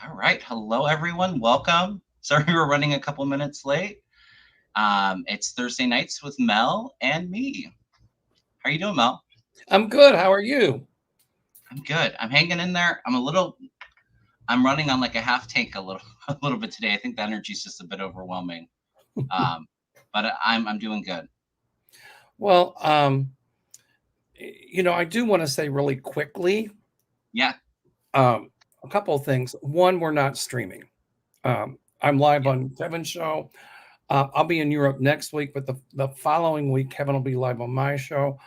All right. Hello, everyone. Welcome. Sorry we're running a couple minutes late. It's Thursday nights with Mel and me. How are you doing, Mel? I'm good. How are you? I'm good. I'm hanging in there. I'm running on like a half tank a little a little bit today. I think the energy is just a bit overwhelming. Um, but I'm doing good. Well, I do want to say really quickly Yeah. um, a couple of things. One, we're not streaming. I'm live Yeah. on Kevin's show. I'll be in Europe next week, but the following week, Kevin will be live on my show,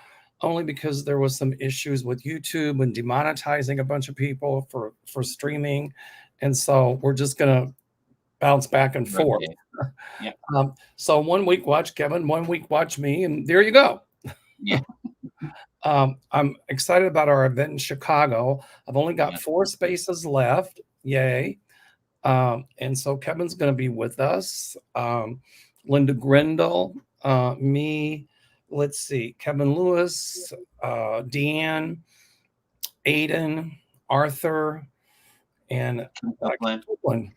only because there was some issues with YouTube and demonetizing a bunch of people for streaming, and so we're just gonna bounce back and forth. Rotate. Yeah. So 1 week watch Kevin, 1 week watch me, and there you go. Yeah. I'm excited about our event in Chicago. I've only got Yeah. 4 spaces left. Yay. And so Kevin's going to be with us. Linda Grindle, me, let's see, Kevin Lewis, Deanne, Aiden, Arthur, and Upland. Caitlin.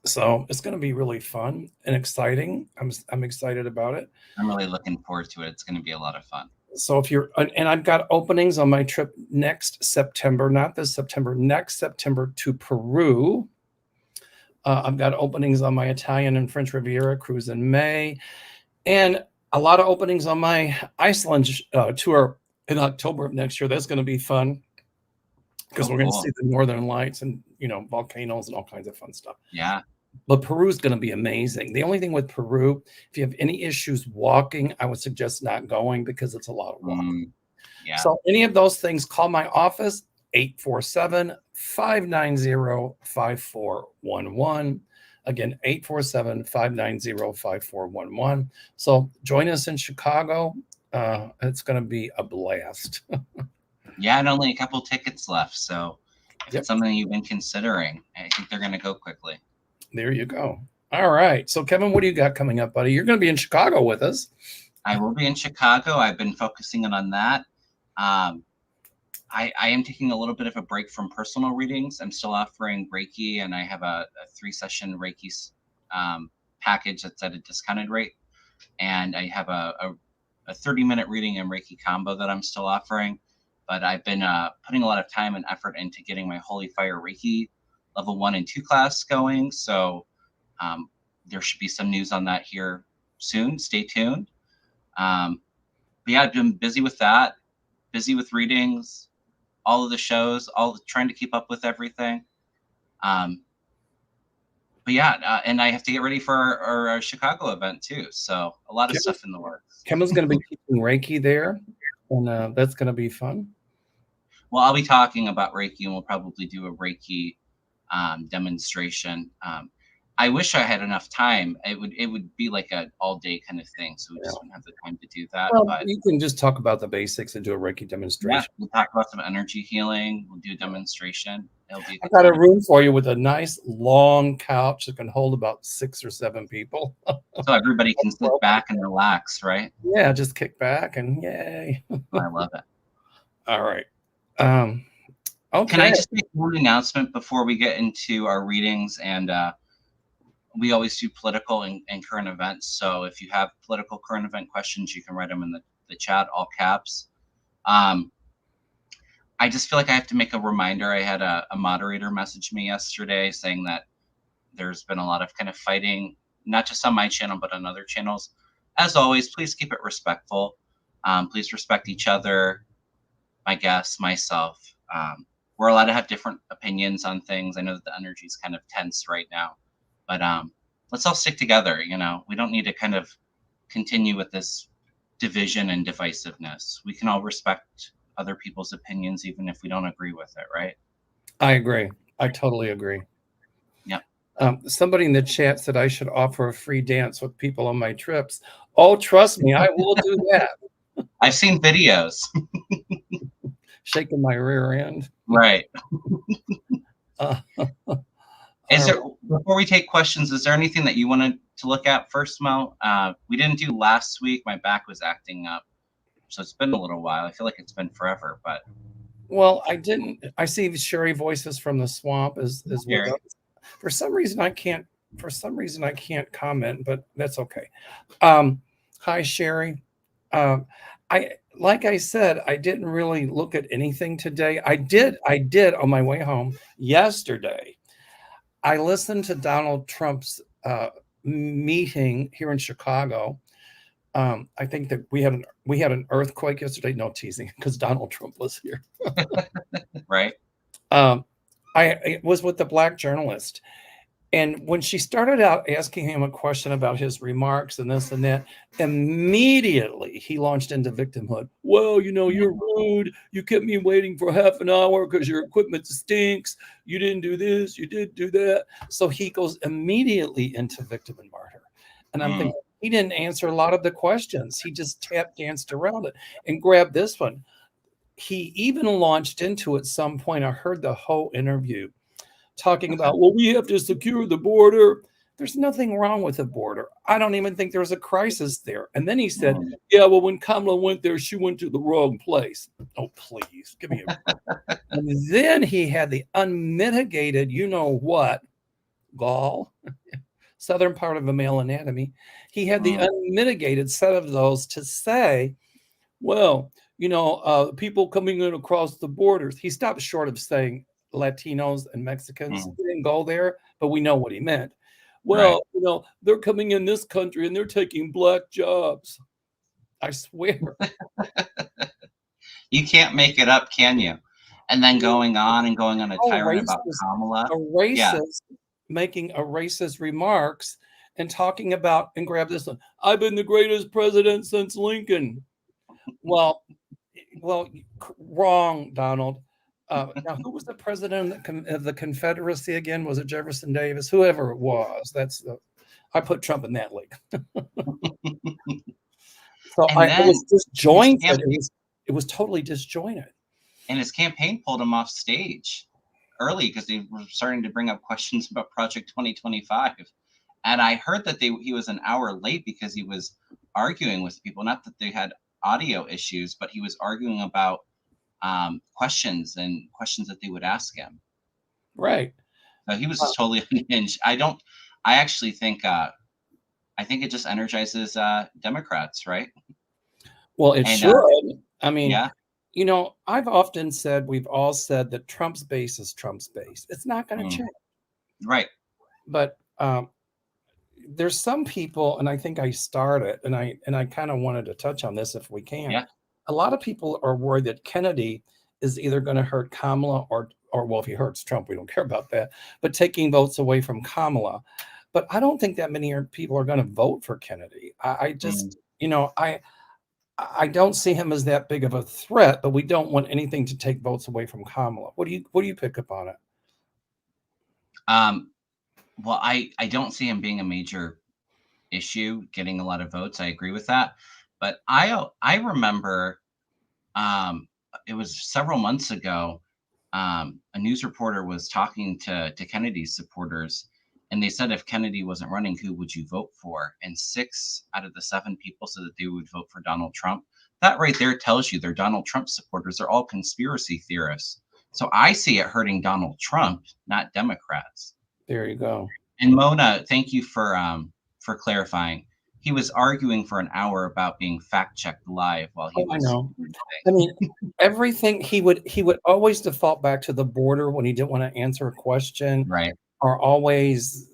So it's going to be really fun and exciting. I'm excited about it. I'm really looking forward to it. It's going to be a lot of fun. So if you're, and I've got openings on my trip next September, not this September, next September to Peru. I've got openings on my Italian and French Riviera cruise in May, and a lot of openings on my Iceland tour in October of next year. That's going to be fun because Oh, we're going to see cool. the Northern Lights and volcanoes and all kinds of fun stuff. Yeah. But Peru is going to be amazing. The only thing with Peru, if you have any issues walking, I would suggest not going because it's a lot of walking. Yeah. So any of those things, call my office, 847-590-5411. Again, 847-590-5411. So join us in Chicago. It's going to be a blast. Yeah, and only a couple tickets left. So if Yep, it's something you've been considering, I think they're going to go quickly. there you go. All right. So, Kevin, what do you got coming up, buddy? You're going to be in Chicago with us. I will be in Chicago. I've been focusing on that. Um, I am taking a little bit of a break from personal readings. I'm still offering Reiki, and I have a 3 session Reiki package that's at a discounted rate. And I have a 30-minute reading and Reiki combo that I'm still offering. But I've been putting a lot of time and effort into getting my Holy Fire Reiki level 1 and 2 class going. So um, there should be some news on that here soon. Stay tuned. Um, but yeah, I've been busy with that, busy with readings, all of the shows, trying to keep up with everything. Um, but yeah, and I have to get ready for our Chicago event too. So a lot of stuff in the works. Kevin's going to be teaching Reiki there, and that's going to be fun. Well, I'll be talking about Reiki, and we'll probably do a Reiki demonstration. I wish I had enough time. It would be like an all day kind of thing, so we Yeah. just wouldn't have the time to do that. Well, But you can just talk about the basics and do a Reiki yeah, demonstration. we'll talk about some energy healing. We'll do a demonstration. It'll be a I've good got a time. room for you with a nice long couch that can hold about 6 or 7 people. So everybody can sit back and relax, right? Yeah, just kick back and yay. I love it. All right. Um, Can I okay. just make one announcement before we get into our readings? And we always do political and current events. So if you have political current event questions, you can write them in the chat, all caps. Um, I just feel like I have to make a reminder. I had a moderator message me yesterday saying that there's been a lot of kind of fighting, not just on my channel, but on other channels. As always, please keep it respectful. Please respect each other, my guests, myself. We're allowed to have different opinions on things. I know that the energy is kind of tense right now, but let's all stick together. We don't need to kind of continue with this division and divisiveness. We can all respect other people's opinions, even if we don't agree with it, right? I agree. I totally agree. Yep. Somebody in the chat said I should offer a free dance with people on my trips. Oh, trust me, I will do that. I've seen videos. Shaking my rear end. Right. Uh, Is all there, before we take questions, is there anything that you wanted to look at first, Mel? We didn't do last week. My back was acting up. So it's been a little while. I feel like it's been forever, but Well, I didn't. I see the Sherry Voices from the Swamp is with us. Jerry. For some reason, I can't. For some reason, I can't comment, but that's okay. Um, Hi, Sherry. Um, I like I said, I didn't really look at anything today. I did. I did on my way home yesterday. I listened to Donald Trump's meeting here in Chicago. I think that we had an earthquake yesterday. No teasing, because Donald Trump was here. Right. Um, I was with the black journalist, and when she started out asking him a question about his remarks and this and that, immediately he launched into victimhood. Well, you know, you're rude. You kept me waiting for half an hour because your equipment stinks. You didn't do this. You did do that. So he goes immediately into victim and martyr. And I'm Mm. thinking, he didn't answer a lot of the questions. He just tap danced around it and grabbed this one. He even launched into at some point. I heard the whole interview talking Okay. about, well, we have to secure the border. There's nothing wrong with the border. I don't even think there's a crisis there. And then he said, Mm. yeah, well, when Kamala went there, she went to the wrong place. Oh, please, give me a. And then he had the unmitigated, you know what, gall, southern part of a male anatomy. He had the Mm. unmitigated set of those to say, well, you know, people coming in across the borders. He stopped short of saying Latinos and Mexicans. Mm. He didn't go there, but we know what he meant. Right. Well, you know, they're coming in this country and they're taking black jobs. I swear. You can't make it up, can you? And then going on and going on a Oh, tyrant about Kamala. a Yeah. racist making a racist remarks and talking about, and grab this one. I've been the greatest president since Lincoln. Well, well, wrong, Donald. Now, who was the president of the Confederacy again? Was it Jefferson Davis? Whoever it was. I put Trump in that league. So And it was then his disjointed. campaign It was totally disjointed. pulled him off stage early because they were starting to bring up questions about Project 2025. And I heard that he was an hour late because he was arguing with people. Not that they had audio issues, but he was arguing about questions that they would ask him. Right. So he was just totally unhinged. I actually think I think it just energizes Democrats, right? Well, it And should. I mean, yeah. you know, I've often said, we've all said that Trump's base is Trump's base. It's not going to Mm. change. Right. But there's some people, and I think I started, and I kind of wanted to touch on this if we can. Yeah. A lot of people are worried that Kennedy is either going to hurt Kamala or well, if he hurts Trump, we don't care about that, but taking votes away from Kamala. But I don't think that many people are going to vote for Kennedy. I Mm. just, you know, I don't see him as that big of a threat, but we don't want anything to take votes away from Kamala. What do you pick up on it? Well, I don't see him being a major issue, getting a lot of votes. I agree with that. But I remember it was several months ago. A news reporter was talking to Kennedy's supporters, and they said if Kennedy wasn't running, who would you vote for? And 6 out of the 7 people said that they would vote for Donald Trump. That right there tells you they're Donald Trump supporters. They're all conspiracy theorists. So I see it hurting Donald Trump, not Democrats. There you go. And Mona, thank you for clarifying. He was arguing for an hour about being fact checked live while he Oh, I was. know. I mean, everything he would always default back to the border when he didn't want to answer a question, Right. or always,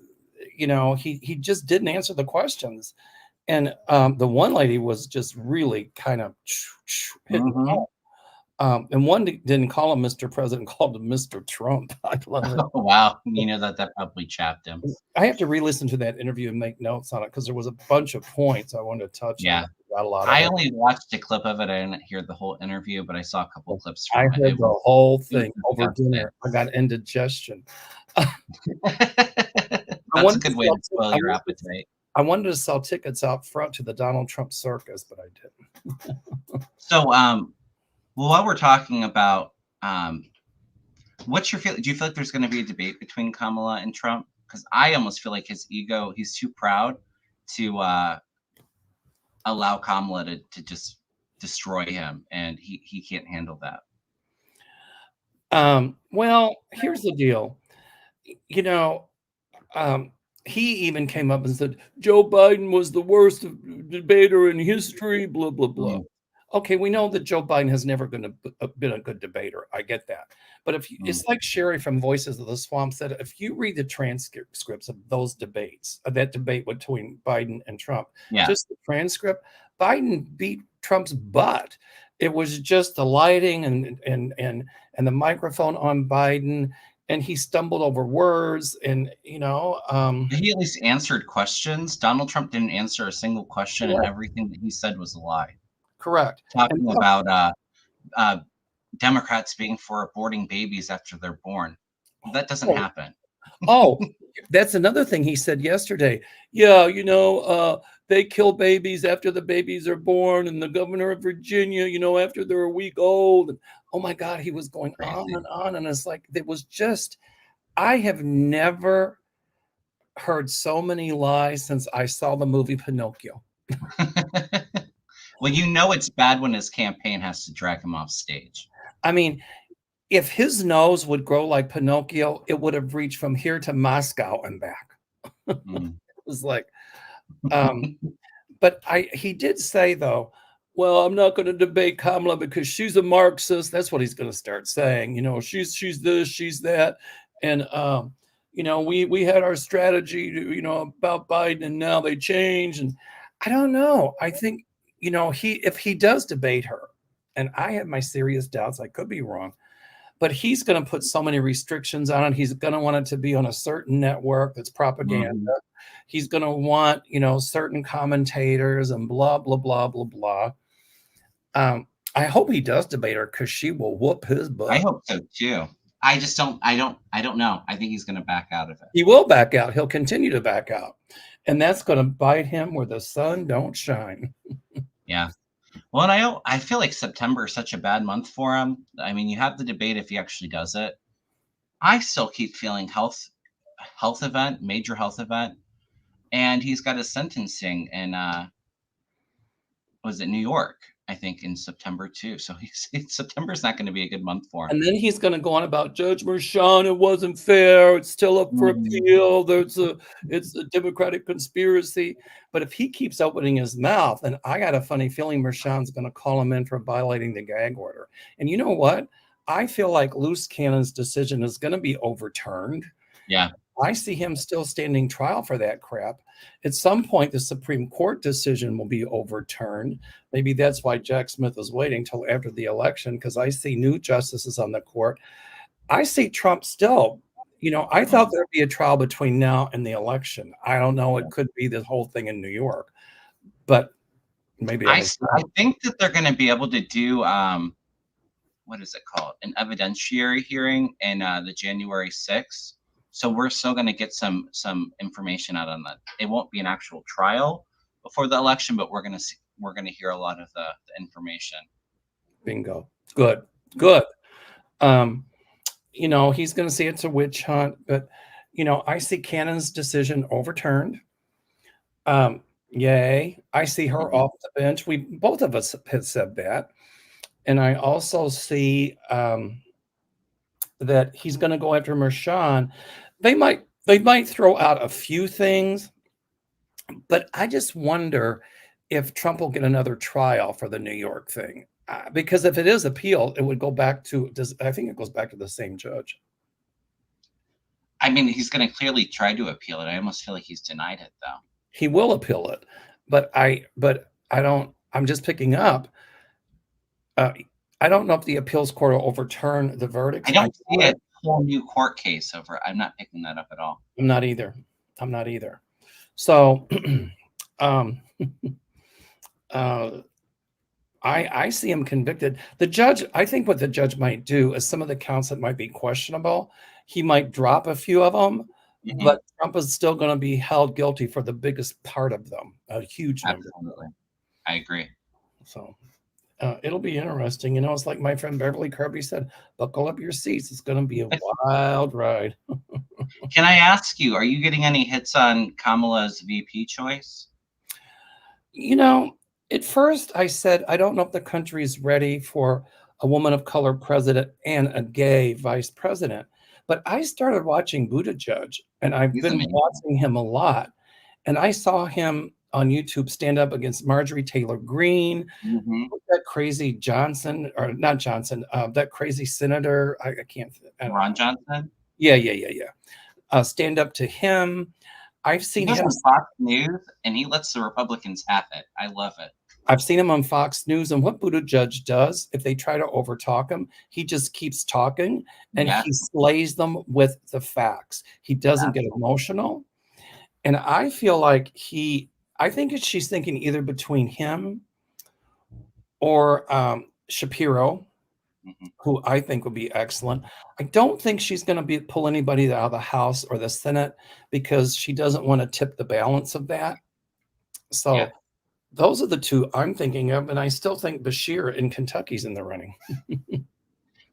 you know, he just didn't answer the questions. And the one lady was just really kind of hitting Mm-hmm. home. And one didn't call him Mr. President, called him Mr. Trump. I love it. Oh, wow. You know that probably chapped him. I have to re-listen to that interview and make notes on it because there was a bunch of points I wanted to touch on. Yeah. I got a lot of I it. only watched a clip of it. I didn't hear the whole interview, but I saw a couple clips I from it. heard the whole thing Was over disgusting. dinner. I got indigestion. I That's a wanted to good way sell to spoil your appetite. I wanted to sell tickets out front to the Donald Trump circus, but I didn't. So, well, while we're talking about, what's your feel? Do you feel like there's going to be a debate between Kamala and Trump? Because I almost feel like his ego, he's too proud to allow Kamala to just destroy him, and he can't handle that. Well, here's the deal. You know, um, he even came up and said Joe Biden was the worst debater in history. Blah blah blah. Mm, Okay, we know that Joe Biden has never been a good debater. I get that, but if you, mm. it's like Sherry from Voices of the Swamp said, if you read the transcripts of those debates, that debate between Biden and Trump, Yeah. just the transcript, Biden beat Trump's butt. It was just the lighting and the microphone on Biden, and he stumbled over words, and He at least answered questions. Donald Trump didn't answer a single question, and correct, everything that he said was a lie. correct. And Talking about uh, Democrats being for aborting babies after they're born. That doesn't oh, happen. oh, that's another thing he said yesterday. Yeah, they kill babies after the babies are born, and the governor of Virginia, after they're a week old. And oh my God, he was going on Crazy. and on, and it's like it was just. I have never heard so many lies since I saw the movie Pinocchio. Well, you know it's bad when his campaign has to drag him off stage. I mean, if his nose would grow like Pinocchio, it would have reached from here to Moscow and back. Mm. It was like, um, but he did say though, well, I'm not going to debate Kamala because she's a Marxist. That's what he's going to start saying. She's this, she's that, and we had our strategy about Biden, and now they change. And I don't know. I think if he does debate her, and I have my serious doubts, I could be wrong, but he's going to put so many restrictions on it. He's going to want it to be on a certain network that's propaganda. Mhm. He's going to want, certain commentators and blah, blah, blah, blah, blah. I hope he does debate her because she will whoop his I butt. hope so too. I just don't. I don't know. I think he's going to back out of it. He will back out. He'll continue to back out. And that's going to bite him where the sun don't shine. Yeah. Well, and I feel like September is such a bad month for him. I mean, you have the debate if he actually does it. I still keep feeling major health event, and he's got his sentencing in was it New York? I think in September too. So September's not going to be a good month for him. And then he's going to go on about Judge Merchan. It wasn't fair. It's still up for Mhm. appeal. It's a Democratic conspiracy. But if he keeps opening his mouth, then I got a funny feeling Merchan's going to call him in for violating the gag order. And you know what? I feel like Loose Cannon's decision is going to be overturned. Yeah. I see him still standing trial for that crap. At some point, the Supreme Court decision will be overturned. Maybe that's why Jack Smith is waiting till after the election, because I see new justices on the court. I see Trump still. I thought Mm. there'd be a trial between now and the election. I don't know. It could be the whole thing in New York, but maybe I was I wrong. think that they're going to be able to do what is it called? An evidentiary hearing in the January 6th. So we're still going to get some information out on that. It won't be an actual trial before the election, but we're going to hear a lot of the information. Bingo. Good. Good. Um, he's going to say it's a witch hunt, but I see Cannon's decision overturned. Yay. I see her Mhm. off the bench. We both of us have said that. And I also see that he's going to go after Merchan. They might throw out a few things, but I just wonder if Trump will get another trial for the New York thing. Because if it is appealed, it would go back to I think it goes back to the same judge. I mean, he's going to clearly try to appeal it. I almost feel like he's denied it though. He will appeal it, but I don't. I'm just picking up. Uh, I don't know if the appeals court will overturn the I verdicts. I don't know see a that whole new court case over. I'm not picking that up at all. I'm not either. I'm not either. So, um, uh, I see him convicted. The judge, I think what the judge might do is some of the counts that might be questionable, he might drop a few of them, Hmm. but Trump is still going to be held guilty for the biggest part of them, a huge number. Absolutely, I agree. So it'll be interesting. It's like my friend Beverly Kirby said, buckle up your seats. It's going to be a wild ride. Can I ask you, are you getting any hits on Kamala's VP choice? You know, at first I said, I don't know if the country is ready for a woman of color president, and a gay vice president. But I started watching Buttigieg, and I've He's been amazing. watching him a lot. And I saw him on YouTube stand up against Marjorie Taylor Greene, Hmm. that crazy Johnson, or not Johnson, that crazy senator. I can't, I don't Ron know. Johnson. Yeah. Stand up to him. I've He seen goes him. on Fox News and he lets the Republicans have it. I love it. I've seen him on Fox News, and what Buttigieg does, if they try to overtalk him, he just keeps talking and Yes, he slays them with the facts. He doesn't get absolutely. emotional. And I feel like I think she's thinking either between him or Shapiro, Hmm. who I think would be excellent. I don't think she's going to pull anybody out of the House or the Senate because she doesn't want to tip the balance of that. Yeah. So those are the two I'm thinking of, and I still think Bashir in Kentucky's in the running.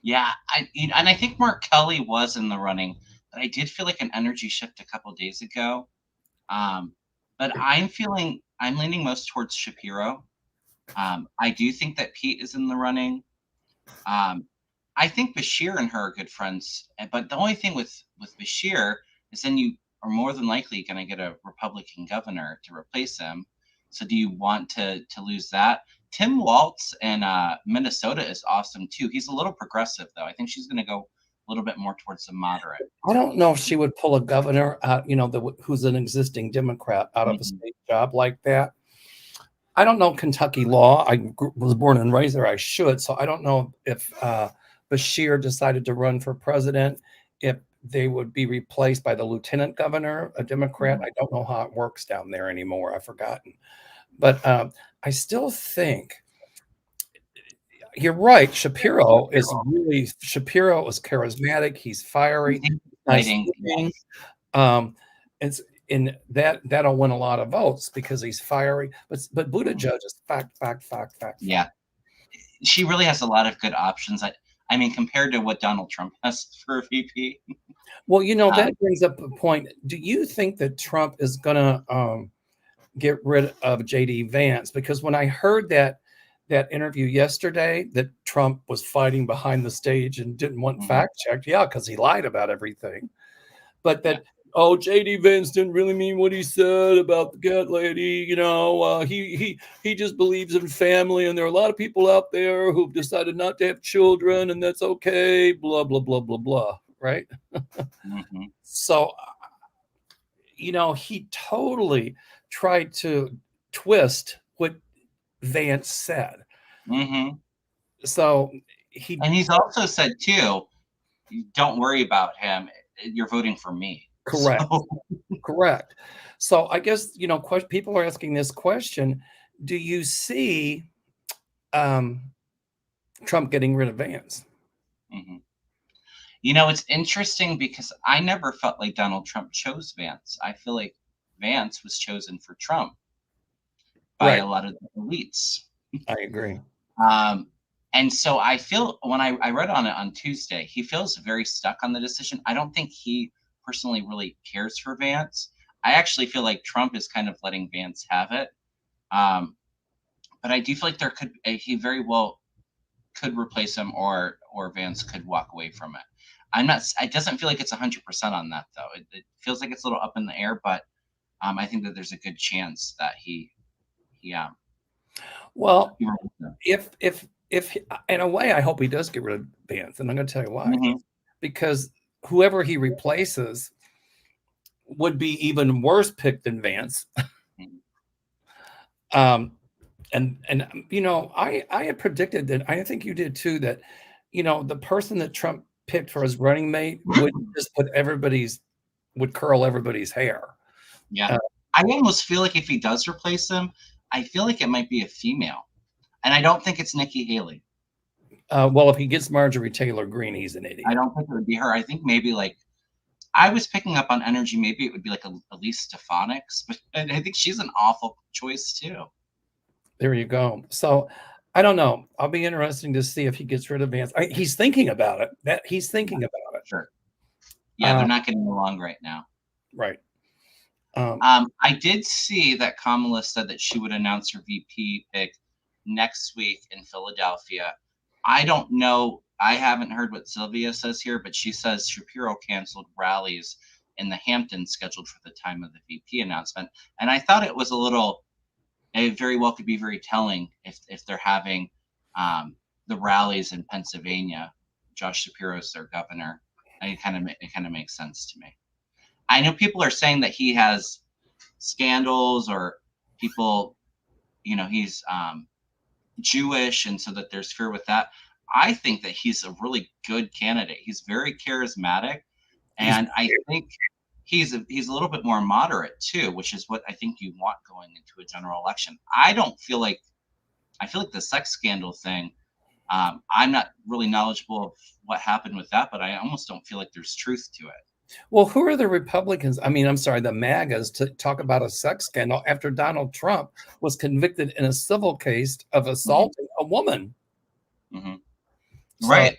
Yeah. And I think Mark Kelly was in the running, but I did feel like an energy shift a couple days ago. Um, but I'm leaning most towards Shapiro. I do think that Pete is in the running. Um, I think Bashir and her are good friends, but the only thing with Bashir is then you are more than likely going to get a Republican governor to replace him. So do you want to lose that? Tim Walz in Minnesota is awesome too. He's a little progressive though. I think she's going to go a little bit more towards the moderate. I don't know if she would pull a governor out, who's an existing Democrat out of a Mhm. state job like that. I don't know Kentucky law. I was born and raised there. I should. So I don't know if Bashir decided to run for president, if they would be replaced by the lieutenant governor, a Democrat. Mhm. I don't know how it works down there anymore. I've forgotten. But I still think you're right. Shapiro is charismatic. He's fiery, He's nice exciting. looking. Yes. Um, it's in that'll win a lot of votes because he's fiery. But Mhm. Buttigieg is fact. Yeah. She really has a lot of good options. I mean, compared to what Donald Trump has for VP. Well, Um, that brings up a point. Do you think that Trump is gonna get rid of JD Vance? Because when I heard that interview yesterday that Trump was fighting behind the stage and didn't want mhm. fact checked, yeah, because he lied about everything. But Yeah. that, oh, JD Vance didn't really mean what he said about the cat lady. He just believes in family, and there are a lot of people out there who've decided not to have children, and that's okay. Blah blah blah blah blah. Right. Mhm. So he totally tried to twist what Vance said. Mhm. So he And he's also said too, "Don't worry about him. You're voting for me." correct, So, correct. So I guess people are asking this question: do you see um, Trump getting rid of Vance? mhm. It's interesting because I never felt like Donald Trump chose Vance. I feel like Vance was chosen for Trump by Right, a lot of the elites. I agree. Um, and so I feel when I read on it on Tuesday, he feels very stuck on the decision. I don't think he personally really cares for Vance. I actually feel like Trump is kind of letting Vance have it. Um, but I do feel like he very well could replace him, or Vance could walk away from it. I'm not. It doesn't feel like it's 100% on that though. It feels like it's a little up in the air, but I think that there's a good chance that he Well, he removes him. if in a way, I hope he does get rid of Vance, and I'm going to tell you why. Mhm. Because whoever he replaces would be even worse picked than Vance. Mhm. Um, and I had predicted that. I think you did too. That the person that Trump picked for his running mate would just would curl everybody's hair. Yeah. Uh, I almost feel like if he does replace him, I feel like it might be a female, and I don't think it's Nikki Haley. well, if he gets Marjorie Taylor Greene, he's an I idiot. don't think it would be her. I think maybe like I was picking up on energy. Maybe it would be like a Elise Stefanik's, but I think she's an awful choice too. There you go. So I don't know. I'll be interesting to see if he gets rid of Vance. He's thinking about it. That he's Yeah, thinking about it. sure. Yeah, they're Um, not getting along right now. right. Um, I did see that Kamala said that she would announce her VP pick next week in Philadelphia. I don't know. I haven't heard what Sylvia says here, but she says Shapiro canceled rallies in the Hamptons scheduled for the time of the VP announcement. And I thought it was a little, it very well could be very telling if they're having the rallies in Pennsylvania. Josh Shapiro is their governor. And it kind of makes sense to me. I know people are saying that he has scandals or people, he's Jewish, and so that there's fear with that. I think that he's a really good candidate. He's very charismatic, He's and I think he's a little bit more moderate too, which is what I think you want going into a general election. I feel like the sex scandal thing. I'm not really knowledgeable of what happened with that, but I almost don't feel like there's truth to it. Well, who are the Republicans? I mean, I'm sorry, the MAGAs to talk about a sex scandal after Donald Trump was convicted in a civil case of assaulting a woman. Mm-hmm. So, right.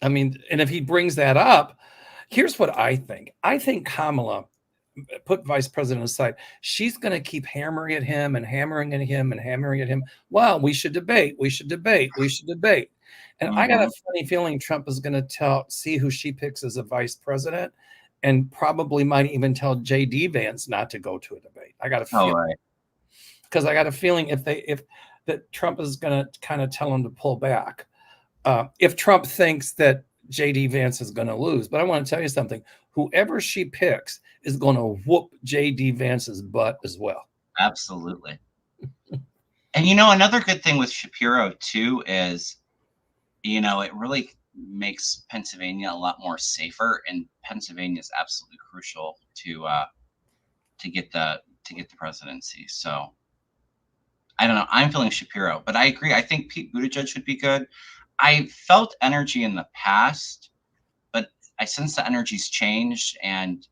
I mean, and if he brings that up, here's what I think. I think Kamala, put vice president aside, she's going to keep hammering at him and hammering at him and hammering at him. Well, we should debate. We should debate. We should debate. And I got a funny feeling Trump is going to see who she picks as a vice president, and probably might even tell J.D. Vance not to go to a debate. I got a feeling, because I got a feeling if that Trump is going to kind of tell him to pull back. If Trump thinks that J.D. Vance is going to lose, but I want to tell you something: whoever she picks is going to whoop J.D. Vance's butt as well. Absolutely. And another good thing with Shapiro too is, it really makes Pennsylvania a lot more safer, and Pennsylvania is absolutely crucial to get the presidency. So I don't know. I'm feeling Shapiro, but I agree. I think Pete Buttigieg should be good. I felt energy in the past, but I sense the energy's changed, and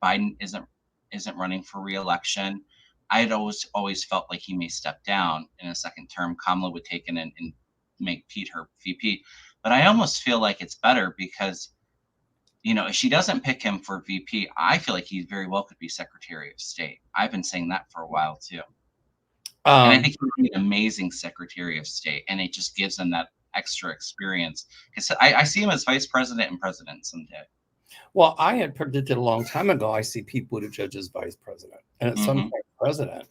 Biden isn't running for re-election. I had always felt like he may step down in a second term. Kamala would take in and make Pete her VP. But I almost feel like it's better because, if she doesn't pick him for VP, I feel like he very well could be Secretary of State. I've been saying that for a while too. And I think he would be an amazing Secretary of State, and it just gives him that extra experience. Because I see him as vice president and president someday. Well, I had predicted a long time ago I see Pete Buttigieg as vice president, and at some point president.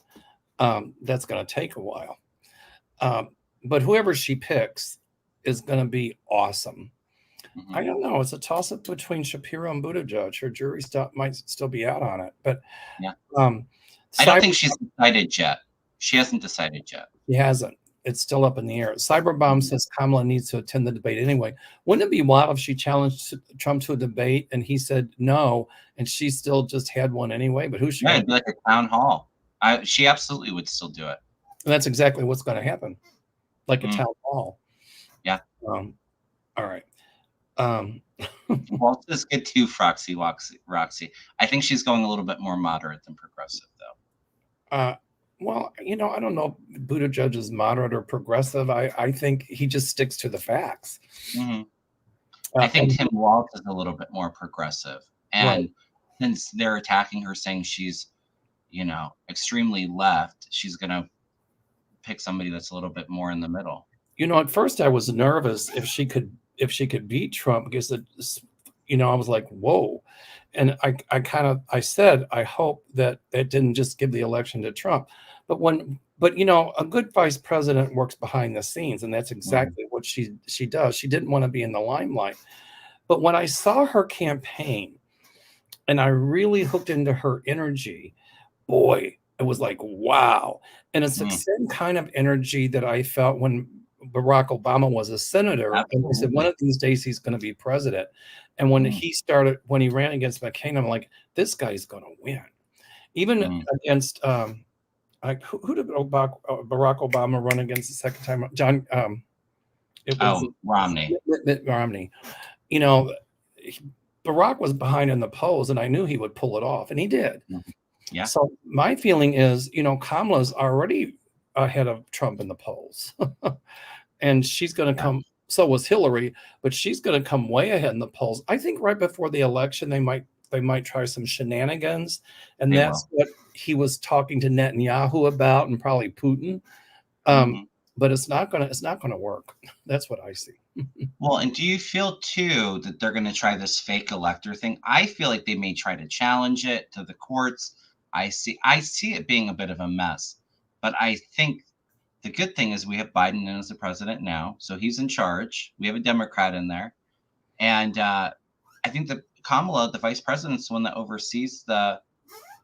That's going to take a while. But whoever she picks is going to be awesome. I don't know. It's a toss-up between Shapiro and Buttigieg. Her jury might still be out on it. But yeah, I don't think she's decided yet. She hasn't decided yet. She hasn't. It's still up in the air. Cyberbomb says Kamala needs to attend the debate anyway. Wouldn't it be wild if she challenged Trump to a debate and he said no, and she still just had one anyway? But who's she? Yeah, it'd be like a town hall. She absolutely would still do it. And that's exactly what's going to happen, like a town hall. Yeah. All right. Well, let's just get to Roxy. I think she's going a little bit more moderate than progressive, though. Well, I don't know if Buttigieg is moderate or progressive. I think he just sticks to the facts. I think Tim Walz is a little bit more progressive. And since they're attacking her, saying she's, extremely left, she's going to pick somebody that's a little bit more in the middle. At first I was nervous if she could beat Trump, because I was like, whoa. And I said, I hope that it didn't just give the election to Trump. But a good vice president works behind the scenes, and that's exactly what she does. She didn't want to be in the limelight. But when I saw her campaign and I really hooked into her energy, boy, it was like, wow. And it's the same kind of energy that I felt when Barack Obama was a senator. Absolutely. And he said one of these days he's going to be president. And when he ran against McCain, I'm like, this guy's going to win. Even against who did Barack Obama run against the second time? It was Romney. Mitt Romney. Barack was behind in the polls, and I knew he would pull it off, and he did. Yeah. So my feeling is, Kamala's already ahead of Trump in the polls, and she's going to come. So was Hillary, but she's going to come way ahead in the polls. I think right before the election, they might try some shenanigans, and that's what he was talking to Netanyahu about, and probably Putin. but it's not gonna work. That's what I see. Well, and do you feel too that they're going to try this fake elector thing? I feel like they may try to challenge it to the courts. I see it being a bit of a mess, but I think the good thing is we have Biden in as the president now, so he's in charge. We have a Democrat in there, and I think that Kamala, the vice president's the one that oversees the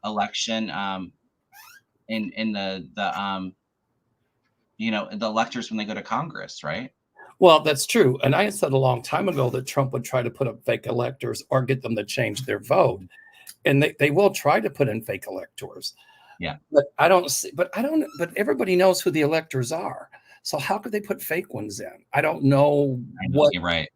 election in the the electors when they go to Congress, right? Well, that's true. And I had said a long time ago that Trump would try to put up fake electors or get them to change their vote. And they will try to put in fake electors. Yeah. But but everybody knows who the electors are. So how could they put fake ones in? I don't know what You're right.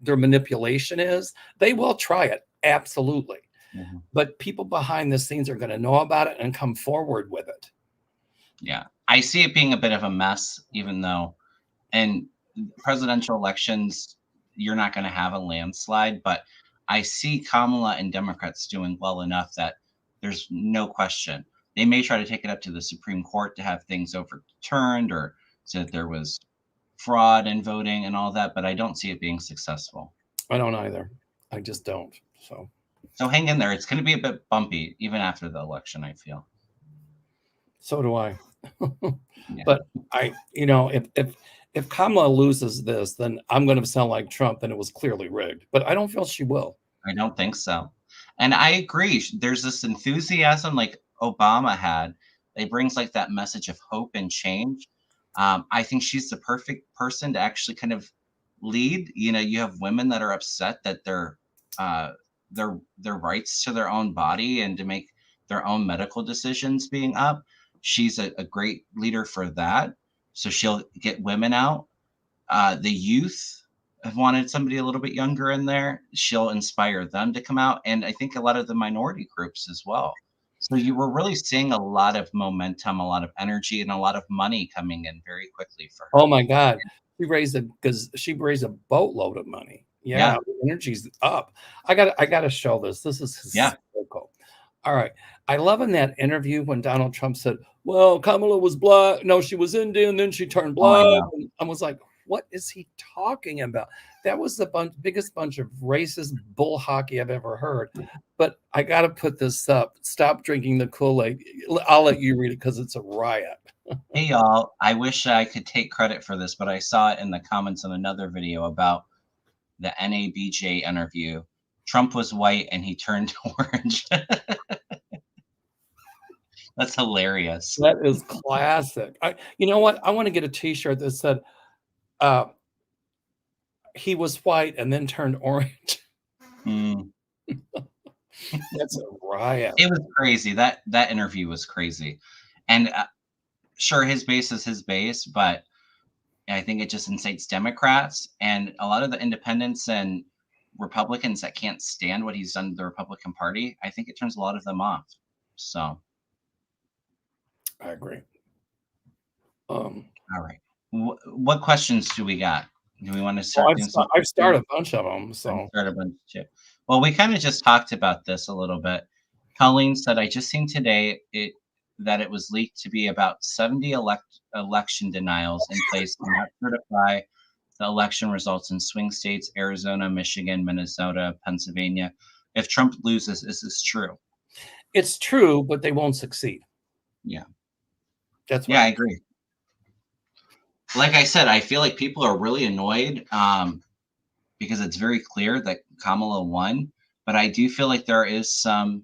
their manipulation is. They will try it. Absolutely. Mm-hmm. But people behind the scenes are going to know about it and come forward with it. Yeah. I see it being a bit of a mess, even though, and presidential elections, you're not going to have a landslide, but I see Kamala and Democrats doing well enough that there's no question. They may try to take it up to the Supreme Court to have things overturned or so that there was fraud in voting and all that, but I don't see it being successful. I don't either. I just don't. So hang in there. It's going to be a bit bumpy even after the election, I feel. So do I. Yeah. But if Kamala loses this, then I'm going to sound like Trump and it was clearly rigged. But I don't feel she will. I don't think so. And I agree. There's this enthusiasm like Obama had. It brings like that message of hope and change. I think she's the perfect person to actually kind of lead. You have women that are upset that their rights to their own body and to make their own medical decisions being up. She's a great leader for that. So she'll get women out. The youth have wanted somebody a little bit younger in there. She'll inspire them to come out. And I think a lot of the minority groups as well. So you were really seeing a lot of momentum, a lot of energy, and a lot of money coming in very quickly for her. Oh my God. She raised a boatload of money. Yeah. Energy's up. I gotta show this. This is hysterical. All right. I love in that interview when Donald Trump said, well, Kamala was black. No, she was Indian. Then she turned black. I was like, what is he talking about? That was the biggest bunch of racist bull hockey I've ever heard. But I got to put this up. Stop drinking the Kool-Aid. I'll let you read it because it's a riot. Hey, y'all. I wish I could take credit for this, but I saw it in the comments on another video about the NABJ interview. Trump was white and he turned orange. That's hilarious. That is classic. You know what? I want to get a t-shirt that said, he was white and then turned orange. That's a riot. It was crazy. That interview was crazy. And sure, his base is his base, but I think it just incites Democrats and a lot of the independents and Republicans that can't stand what he's done to the Republican Party. I think it turns a lot of them off. So I agree. All right. What questions do we got? Do we want to start? I've started a bunch of them. So started a bunch too. Well, we kind of just talked about this a little bit. Colleen said, I just seen today that it was leaked to be about 70 election denials in place to not certify the election results in swing states, Arizona, Michigan, Minnesota, Pennsylvania. If Trump loses, is this true? It's true, but they won't succeed. Yeah. That's I agree. Like I said, I feel like people are really annoyed because it's very clear that Kamala won, but I do feel like there is some.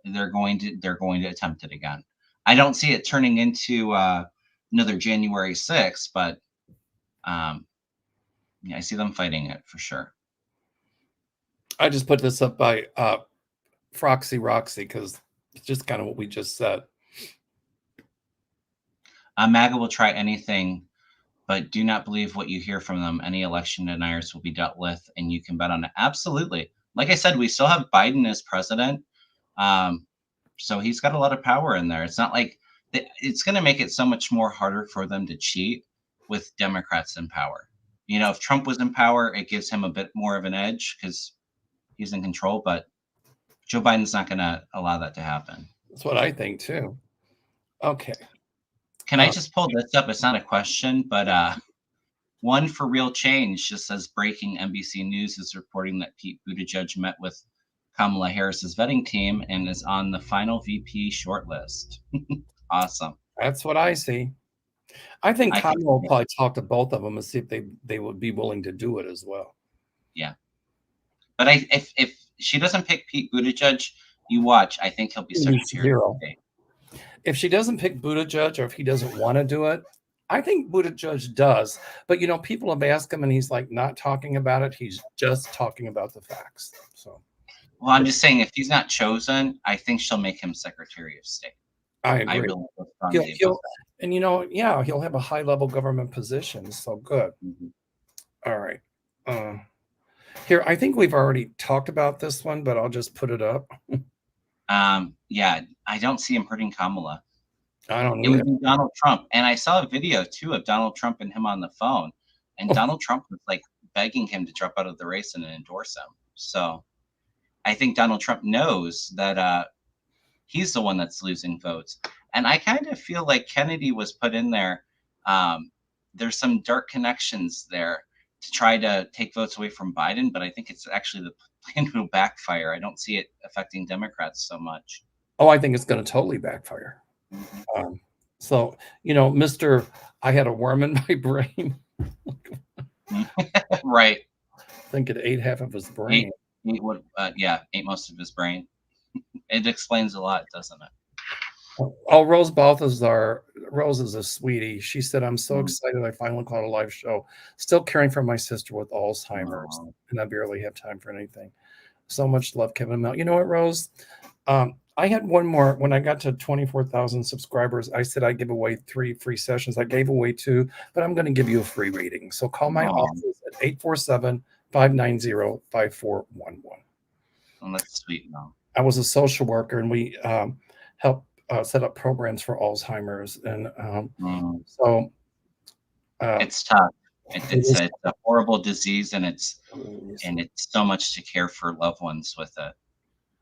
They're going to attempt it again. I don't see it turning into another January 6th, but I see them fighting it for sure. I just put this up by Froxy Roxy because it's just kind of what we just said. MAGA will try anything, but do not believe what you hear from them. Any election deniers will be dealt with, and you can bet on it. Absolutely. Like I said, we still have Biden as president. So he's got a lot of power in there. It's not like it's going to make it so much more harder for them to cheat with Democrats in power. If Trump was in power, it gives him a bit more of an edge because he's in control, but Joe Biden's not going to allow that to happen. That's what I think too. Okay. Can I just pull this up? It's not a question, but One for Real Change just says breaking NBC News is reporting that Pete Buttigieg met with Kamala Harris's vetting team and is on the final VP shortlist. Awesome. That's what I see. I think I Kamala will think, probably talk to both of them and see if they would be willing to do it as well. yeah. But if she doesn't pick Pete Buttigieg, you watch. I think he'll be Secretary of State. If she doesn't pick Buttigieg, or if he doesn't want to do it, I think Buttigieg does. But people have asked him, and he's like not talking about it. He's just talking about the facts. So, well, I'm just saying, if he's not chosen, I think she'll make him Secretary of State. I agree. I really feel strongly he'll and he'll have a high level government position. So good. Mm-hmm. All right. Here, I think we've already talked about this one, but I'll just put it up. Yeah, I don't see him hurting Kamala. I don't It know. would be Donald Trump. And I saw a video too of Donald Trump and him on the phone. And Donald Trump was like begging him to drop out of the race and endorse him. So I think Donald Trump knows that he's the one that's losing votes. And I kind of feel like Kennedy was put in there. There's some dark connections there to try to take votes away from Biden, but I think it's actually the plan will backfire. I don't see it affecting Democrats so much. Oh, I think it's going to totally backfire. Mm-hmm. So, Mr. I had a worm in my brain. Right. I think it ate half of his brain. Ate most of his brain. It explains a lot, doesn't it? Oh, Rose Balthazar. Rose is a sweetie. She said, I'm so excited I finally caught a live show. Still caring for my sister with Alzheimer's, and I barely have time for anything. So much love, Kevin and Mel. You know what, Rose? I had one more. When I got to 24,000 subscribers, I said I'd give away 3 free sessions. I gave away 2, but I'm going to give you a free reading. So call my office at 847-590-5411. Oh, that's sweet, Mel. I was a social worker, and we helped set up programs for Alzheimer's. And so it's tough. It's a horrible disease, and it's so much to care for loved ones with it.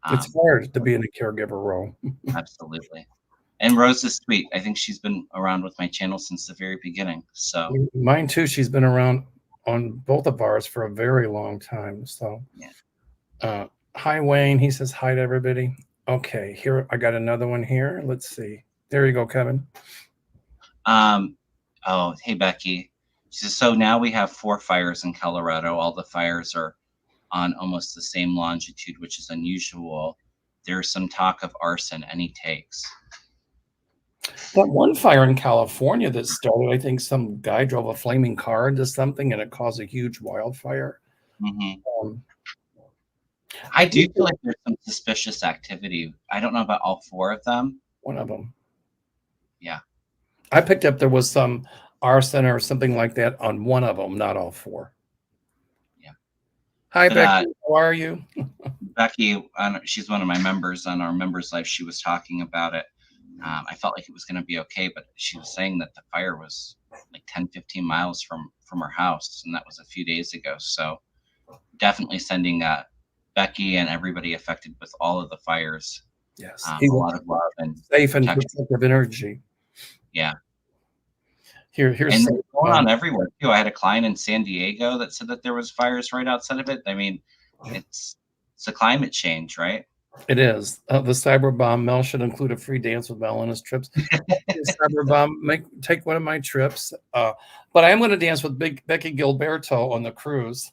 It's hard to be in a caregiver role. Absolutely. And Rose is sweet. I think she's been around with my channel since the very beginning. So mine too. She's been around on both of ours for a very long time. So yeah. Hi, Wayne. He says hi to everybody. Okay, here I got another one here. Let's see. There you go, Kevin. Oh, hey, Becky. She says, so now we have 4 fires in Colorado. All the fires are on almost the same longitude, which is unusual. There's some talk of arson. Any takes? That one fire in California that started, I think some guy drove a flaming car into something and it caused a huge wildfire. Mm-hmm. I do feel like there's some suspicious activity. I don't know about all 4 of them. One of them. Yeah. I picked up there was some arson or something like that on one of them, not all 4. Yeah. Hi, Becky. How are you? Becky, she's one of my members on our members live. She was talking about it. I felt like it was going to be okay, but she was saying that the fire was like 10, 15 miles from her house, and that was a few days ago. So definitely sending Becky and everybody affected with all of the fires. Yes, a lot of love and safe and protective energy. Yeah. Here's and it's going on everywhere too. I had a client in San Diego that said that there was fires right outside of it. I mean, it's a climate change, right? It is. The cyber bomb. Mel should include a free dance with Mel on his trips. Cyber bomb, take one of my trips. But I am going to dance with Becky Gilberto on the cruise.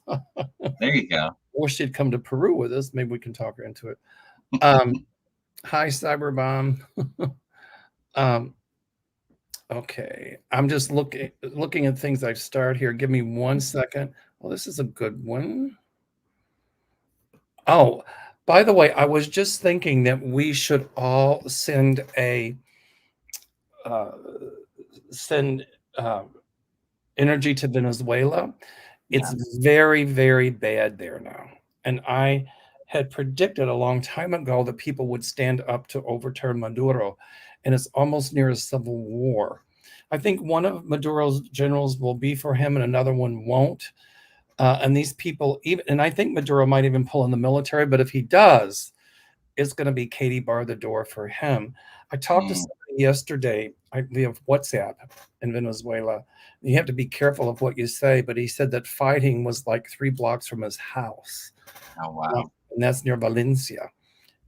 There you go. I wish she'd come to Peru with us. Maybe we can talk her into it. Hi, cyber bomb. Okay, I'm just looking at things I've started here. Give me 1 second. Well, this is a good one. Oh, by the way, I was just thinking that we should all send energy to Venezuela. It's very, very bad there now. And I had predicted a long time ago that people would stand up to overturn Maduro, and it's almost near a civil war. I think one of Maduro's generals will be for him and another one won't. And these people, and I think Maduro might even pull in the military, but if he does, it's going to be Katie bar the door for him. I talked to somebody yesterday. we have WhatsApp in Venezuela. You have to be careful of what you say, but he said that fighting was like 3 blocks from his house. Oh, wow. And that's near Valencia.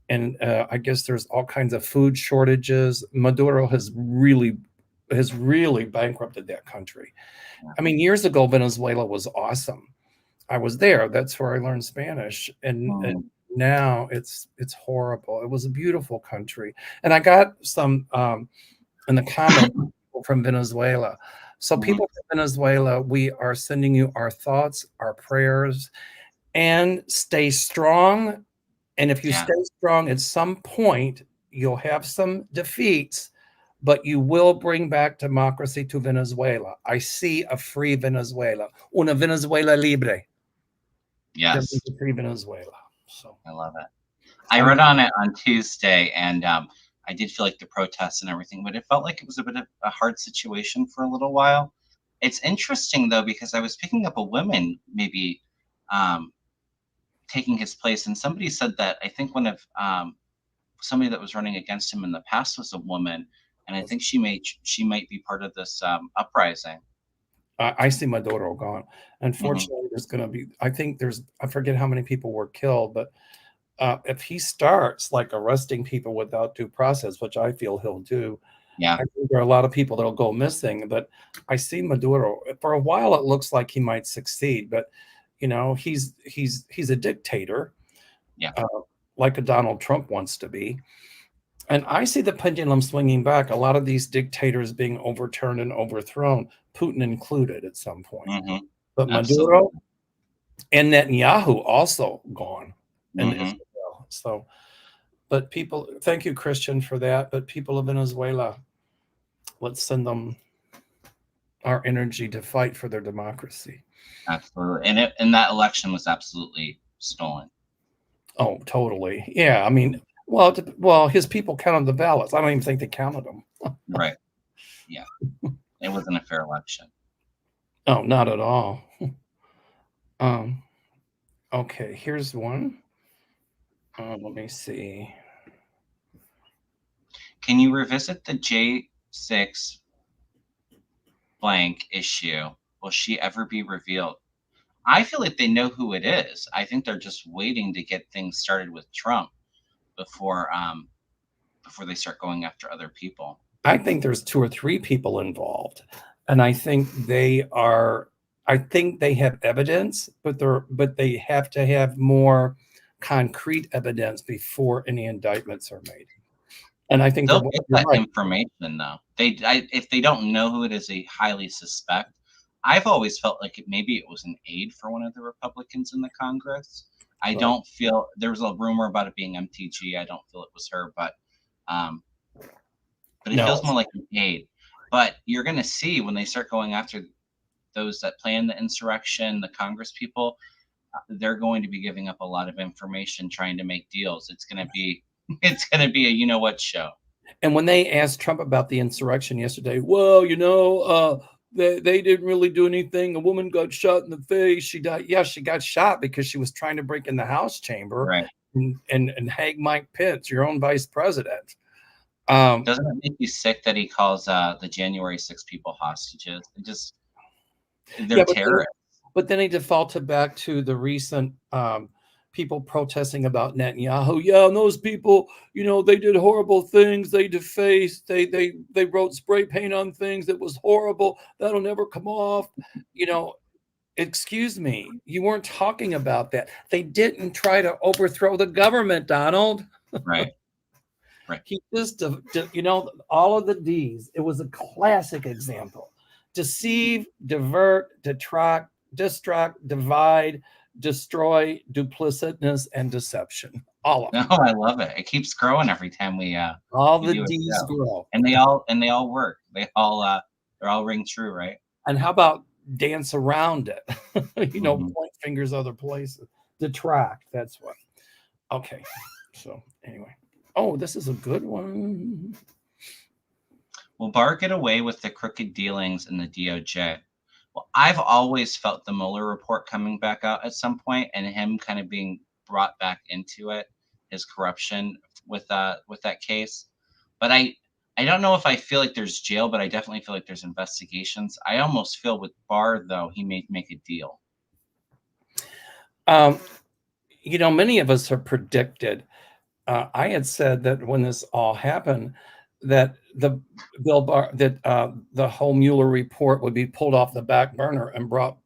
And I guess there's all kinds of food shortages. Maduro has really bankrupted that country. Yeah. I mean, years ago, Venezuela was awesome. I was there. That's where I learned Spanish. And now it's horrible. It was a beautiful country. And I got some in the comments from Venezuela. So people from Venezuela, we are sending you our thoughts, our prayers, and stay strong. And if you stay strong, at some point, you'll have some defeats, but you will bring back democracy to Venezuela. I see a free Venezuela, una Venezuela libre. Yes. Free Venezuela. So I love it. I read on it on Tuesday, and I did feel like the protests and everything, but it felt like it was a bit of a hard situation for a little while. It's interesting, though, because I was picking up a woman maybe taking his place, and somebody said that I think one of somebody that was running against him in the past was a woman, and I think she might be part of this uprising. I see Maduro gone. Unfortunately, there's going to be, I forget how many people were killed, but if he starts like arresting people without due process, which I feel he'll do, I think there are a lot of people that'll go missing. But I see Maduro for a while. It looks like he might succeed, but you know, he's a dictator, like a Donald Trump wants to be. And I see the pendulum swinging back. A lot of these dictators being overturned and overthrown, Putin included at some point. But Maduro and Netanyahu also gone. And Israel. So, but people, thank you, Christian, for that. But people of Venezuela, let's send them our energy to fight for their democracy. Absolutely. And that election was absolutely stolen. Oh, totally. Yeah. I mean, well, his people counted the ballots. I don't even think they counted them. Right. Yeah. It wasn't a fair election. Oh, not at all. Okay, here's one. Let me see. Can you revisit the J6 blank issue? Will she ever be revealed? I feel like they know who it is. I think they're just waiting to get things started with Trump before they start going after other people. I think there's 2 or 3 people involved, and I think they have evidence, but they have to have more concrete evidence before any indictments are made. And I think they'll get that information, though. If they don't know who it is, they highly suspect. I've always felt like maybe it was an aide for one of the Republicans in the Congress. I don't feel there was a rumor about it being MTG. I don't feel it was her, but it feels more like an aide. But you're going to see when they start going after those that plan the insurrection, the Congress people, they're going to be giving up a lot of information trying to make deals. It's going to be a you know what show. And when they asked Trump about the insurrection yesterday, well, you know, they didn't really do anything. A woman got shot in the face. She died. Yeah, she got shot because she was trying to break in the House chamber and hang Mike Pence, your own vice president. Doesn't it make you sick that he calls the January 6 people hostages? They're terrorists. But then he defaulted back to the recent people protesting about Netanyahu. Yeah, and those people, you know, they did horrible things. They defaced. They wrote spray paint on things that was horrible. That'll never come off. You know, excuse me, you weren't talking about that. They didn't try to overthrow the government, Donald. Right. He just, you know, all of the D's. It was a classic example. Deceive, divert, detract, distract, divide, destroy, duplicitness, and deception. All of them. Oh, I love it. It keeps growing every time we all the D's grow. And they all work. They're all ring true, right? And how about dance around it? You know, point fingers other places. Detract. That's what. Okay. So anyway. Oh, this is a good one. Will Barr get away with the crooked dealings in the DOJ? Well, I've always felt the Mueller report coming back out at some point and him kind of being brought back into it, his corruption with that case. But I I don't know if I feel like there's jail, but I definitely feel like there's investigations. I almost feel with Barr, though, he may make a deal. Many of us have predicted. I had said that when this all happened, that the Bill Barr, that the whole Mueller report would be pulled off the back burner and brought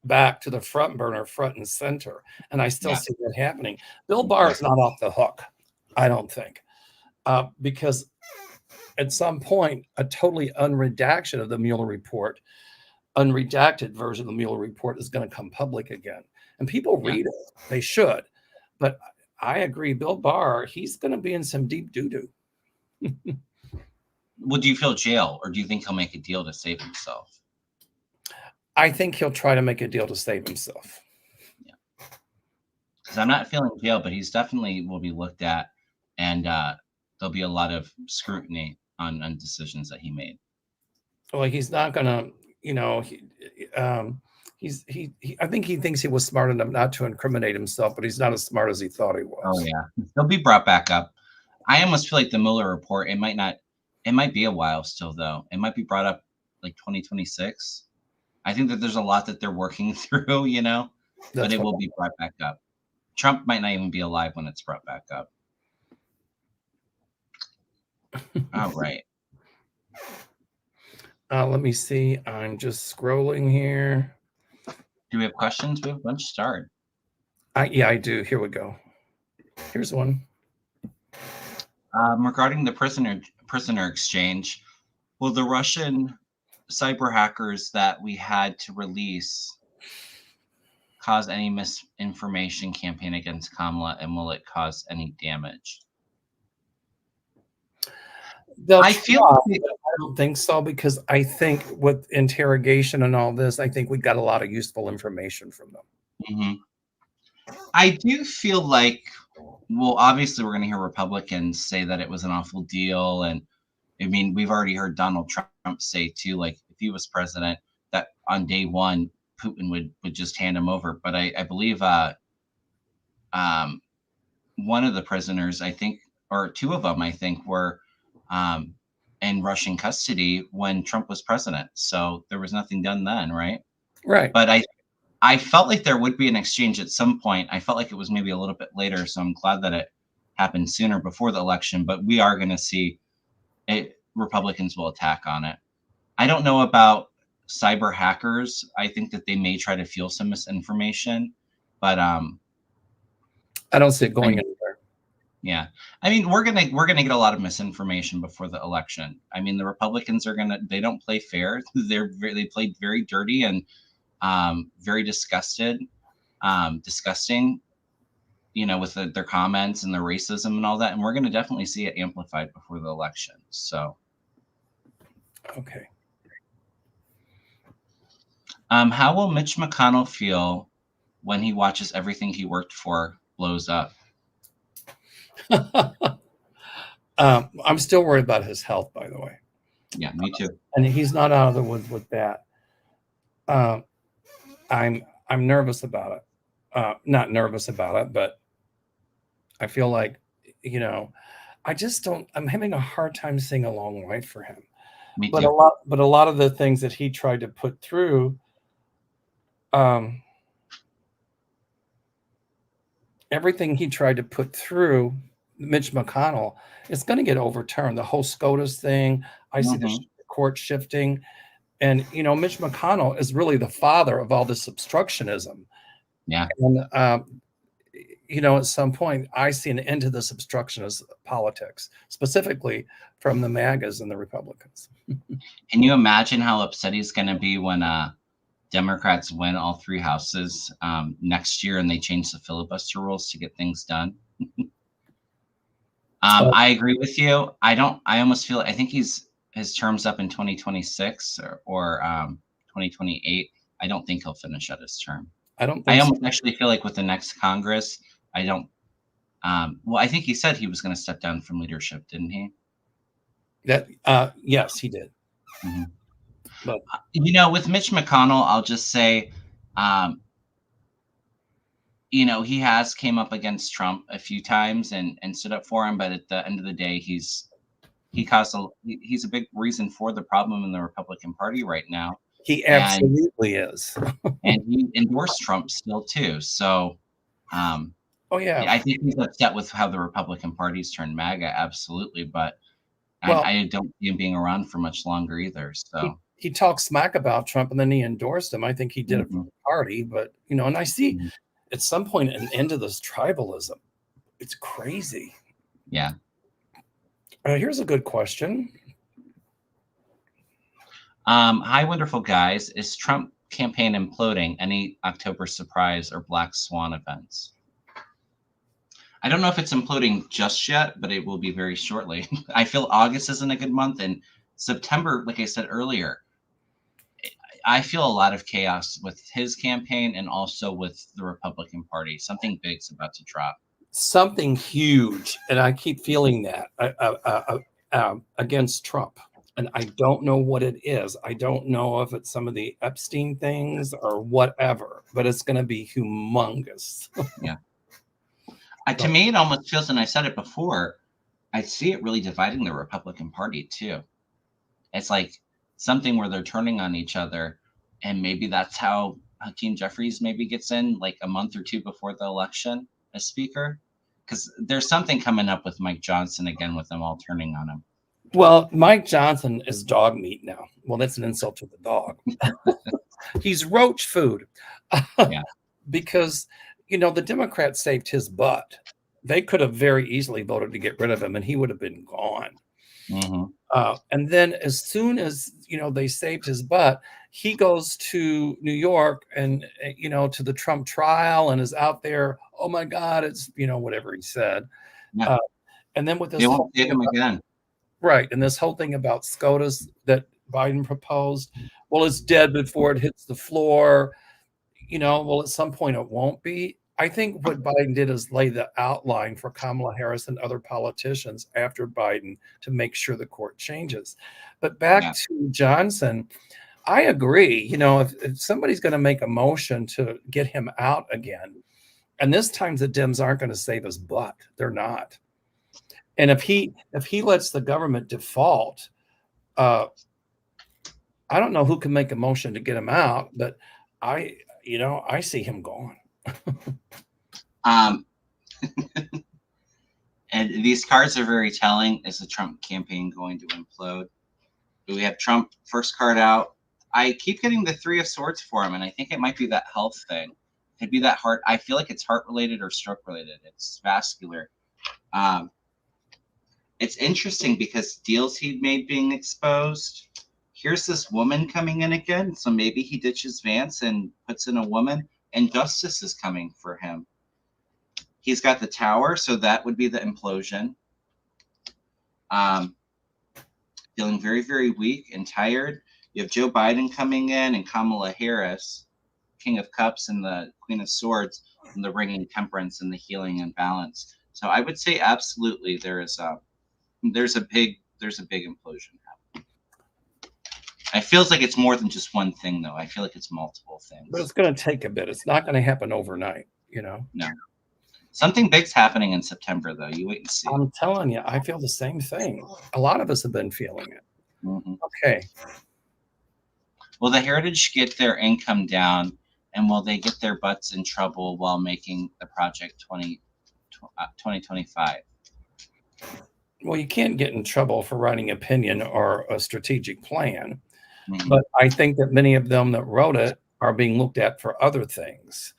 back to the front burner, front and center. And I still see that happening. Bill Barr is not off the hook, I don't think, because at some point, a totally unredacted of the Mueller report, unredacted version of the Mueller report is going to come public again. And people read it. They should. But I agree, Bill Barr, he's going to be in some deep doo-doo. Would you feel jail, or do you think he'll make a deal to save himself? I think he'll try to make a deal to save himself. Yeah. Because I'm not feeling jail, but he's definitely will be looked at, and there'll be a lot of scrutiny on decisions that he made. Well, he's not going to, I think he thinks he was smart enough not to incriminate himself, but he's not as smart as he thought he was. Oh yeah, he'll be brought back up. I almost feel like the Mueller report, it might be a while still, though. It might be brought up like 2026. I think that there's a lot that they're working through, but it will be brought back up. Trump might not even be alive when it's brought back up. All right. Let me see. I'm just scrolling here. Do we have questions? We have a bunch started. Yeah, I do. Here we go. Here's one. Regarding the prisoner exchange, will the Russian cyber hackers that we had to release cause any misinformation campaign against Kamala, and will it cause any damage? I don't think so, because I think with interrogation and all this, I think we got a lot of useful information from them. Mm-hmm. I do feel like, well, obviously we're going to hear Republicans say that it was an awful deal. And I mean, we've already heard Donald Trump say too, like if he was president, that on day one, Putin would just hand him over. But I believe one of the prisoners, I think, or two of them, I think, were in Russian custody when Trump was president. So there was nothing done then, right? Right. But I felt like there would be an exchange at some point. I felt like it was maybe a little bit later. So I'm glad that it happened sooner before the election. But we are going to see it. Republicans will attack on it. I don't know about cyber hackers. I think that they may try to fuel some misinformation, but I don't see it going anywhere. Yeah, I mean, we're gonna get a lot of misinformation before the election. I mean, the Republicans they don't play fair. They played very dirty and very disgusting, with their comments and their racism and all that. And we're going to definitely see it amplified before the election. So, okay. How will Mitch McConnell feel when he watches everything he worked for blows up? I'm still worried about his health, by the way. Yeah, me too. And he's not out of the woods with that. I'm nervous about it. Not nervous about it, but I feel like, I'm having a hard time seeing a long way for him. Me but too. a lot of the things that he tried to put through, everything he tried to put through Mitch McConnell is going to get overturned. The whole SCOTUS thing, I see the court shifting. And, Mitch McConnell is really the father of all this obstructionism. Yeah. And, at some point, I see an end to this obstructionist politics, specifically from the MAGAs and the Republicans. Can you imagine how upset he's going to be when Democrats win all three houses next year and they change the filibuster rules to get things done? I agree with you. I almost feel, I think his term's up in 2026 or 2028. I don't think he'll finish out his term. I almost actually feel like with the next Congress, I don't. Well, I think he said he was going to step down from leadership, didn't he? Yes, he did. Mm-hmm. But with Mitch McConnell, I'll just say, he has came up against Trump a few times and stood up for him, but at the end of the day, he's He's a big reason for the problem in the Republican Party right now, He and absolutely is. he endorsed Trump still too. So, Oh yeah. I think he's upset with how the Republican Party's turned MAGA, absolutely, but Well, I don't see him being around for much longer either. So, he talked smack about Trump and then he endorsed him. I think he did it for the party, but and I see at some point an end to this tribalism. It's crazy. Yeah. Here's a good question. Hi, wonderful guys. Is Trump campaign imploding? Any October surprise or black swan events? I don't know if it's imploding just yet, but it will be very shortly. I feel August isn't a good month, and September, like I said earlier, I feel a lot of chaos with his campaign and also with the Republican Party. Something big's about to drop. Something huge, and I keep feeling that against Trump. And I don't know what it is. I don't know if it's some of the Epstein things or whatever, but it's going to be humongous. Yeah. To me, it almost feels, and I said it before, I see it really dividing the Republican Party too. It's like something where they're turning on each other, and maybe that's how Hakeem Jeffries maybe gets in like a month or two before the election as speaker, because there's something coming up with Mike Johnson again with them all turning on him. Well, Mike Johnson is dog meat now. Well, that's an insult to the dog. He's roach food. Yeah. Because, the Democrats saved his butt. They could have very easily voted to get rid of him and he would have been gone. And then as soon as, they saved his butt, he goes to New York and, to the Trump trial and is out there. Oh, my God, it's, whatever he said. Yeah. And then with this, they won't get him again. Right. And this whole thing about SCOTUS that Biden proposed, well, it's dead before it hits the floor. Well, at some point it won't be. I think what Biden did is lay the outline for Kamala Harris and other politicians after Biden to make sure the court changes. But back to Johnson, I agree. If somebody's going to make a motion to get him out again, and this time the Dems aren't going to save his butt. They're not. And if he lets the government default, I don't know who can make a motion to get him out, but I see him gone. And these cards are very telling. Is the Trump campaign going to implode? We have Trump first card out. I keep getting the 3 of Swords for him, and I think it might be that health thing. It could be that heart. I feel like it's heart related or stroke related. It's vascular. It's interesting because deals he'd made being exposed. Here's this woman coming in again. So maybe he ditches Vance and puts in a woman, and justice is coming for him. He's got the Tower, so that would be the implosion. Feeling very, very weak and tired. You have Joe Biden coming in and Kamala Harris, King of Cups and the Queen of Swords, and the bringing temperance and the healing and balance. So I would say absolutely there's a big implosion happening. It feels like it's more than just one thing, though. I feel like it's multiple things. But it's going to take a bit. It's not going to happen overnight, No. Something big's happening in September, though. You wait and see. I'm telling you, I feel the same thing. A lot of us have been feeling it. Okay. Will the Heritage get their income down, and will they get their butts in trouble while making the project 2025? Well, you can't get in trouble for writing opinion or a strategic plan. But I think that many of them that wrote it are being looked at for other things.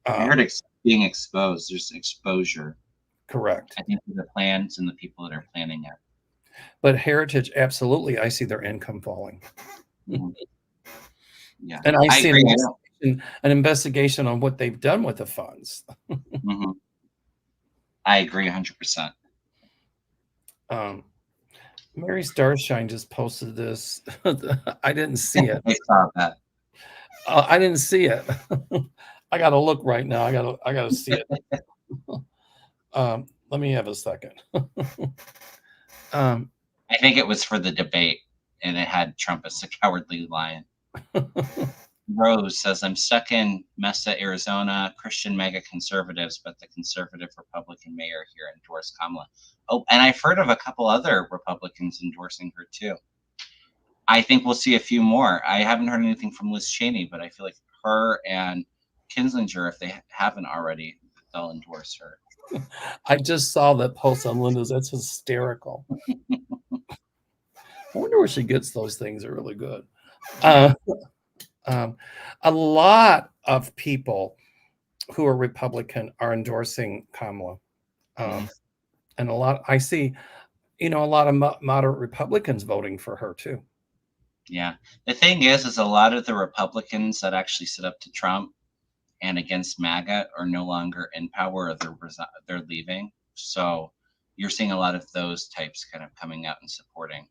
I heard being exposed. There's exposure. Correct. I think the plans and the people that are planning it. But Heritage, absolutely, I see their income falling. Yeah, and I see an investigation on what they've done with the funds. I agree 100%. Mary Starshine just posted this. I didn't see it. I saw that. I didn't see it. I gotta look right now. I gotta see it. Let me have a second. I think it was for the debate, and it had Trump as a cowardly lion. Rose says, I'm stuck in Mesa, Arizona, Christian mega conservatives, but the conservative Republican mayor here endorsed Kamala. Oh, and I've heard of a couple other Republicans endorsing her too. I think we'll see a few more. I haven't heard anything from Liz Cheney, but I feel like her and Kinslinger, if they haven't already, they'll endorse her. I just saw that post on Linda's. That's hysterical. I wonder where she gets those things. They're really good. A lot of people who are Republican are endorsing Kamala. And a lot, I see, a lot of moderate Republicans voting for her too. Yeah. The thing is a lot of the Republicans that actually stood up to Trump and against MAGA are no longer in power, or they're leaving. So you're seeing a lot of those types kind of coming out and supporting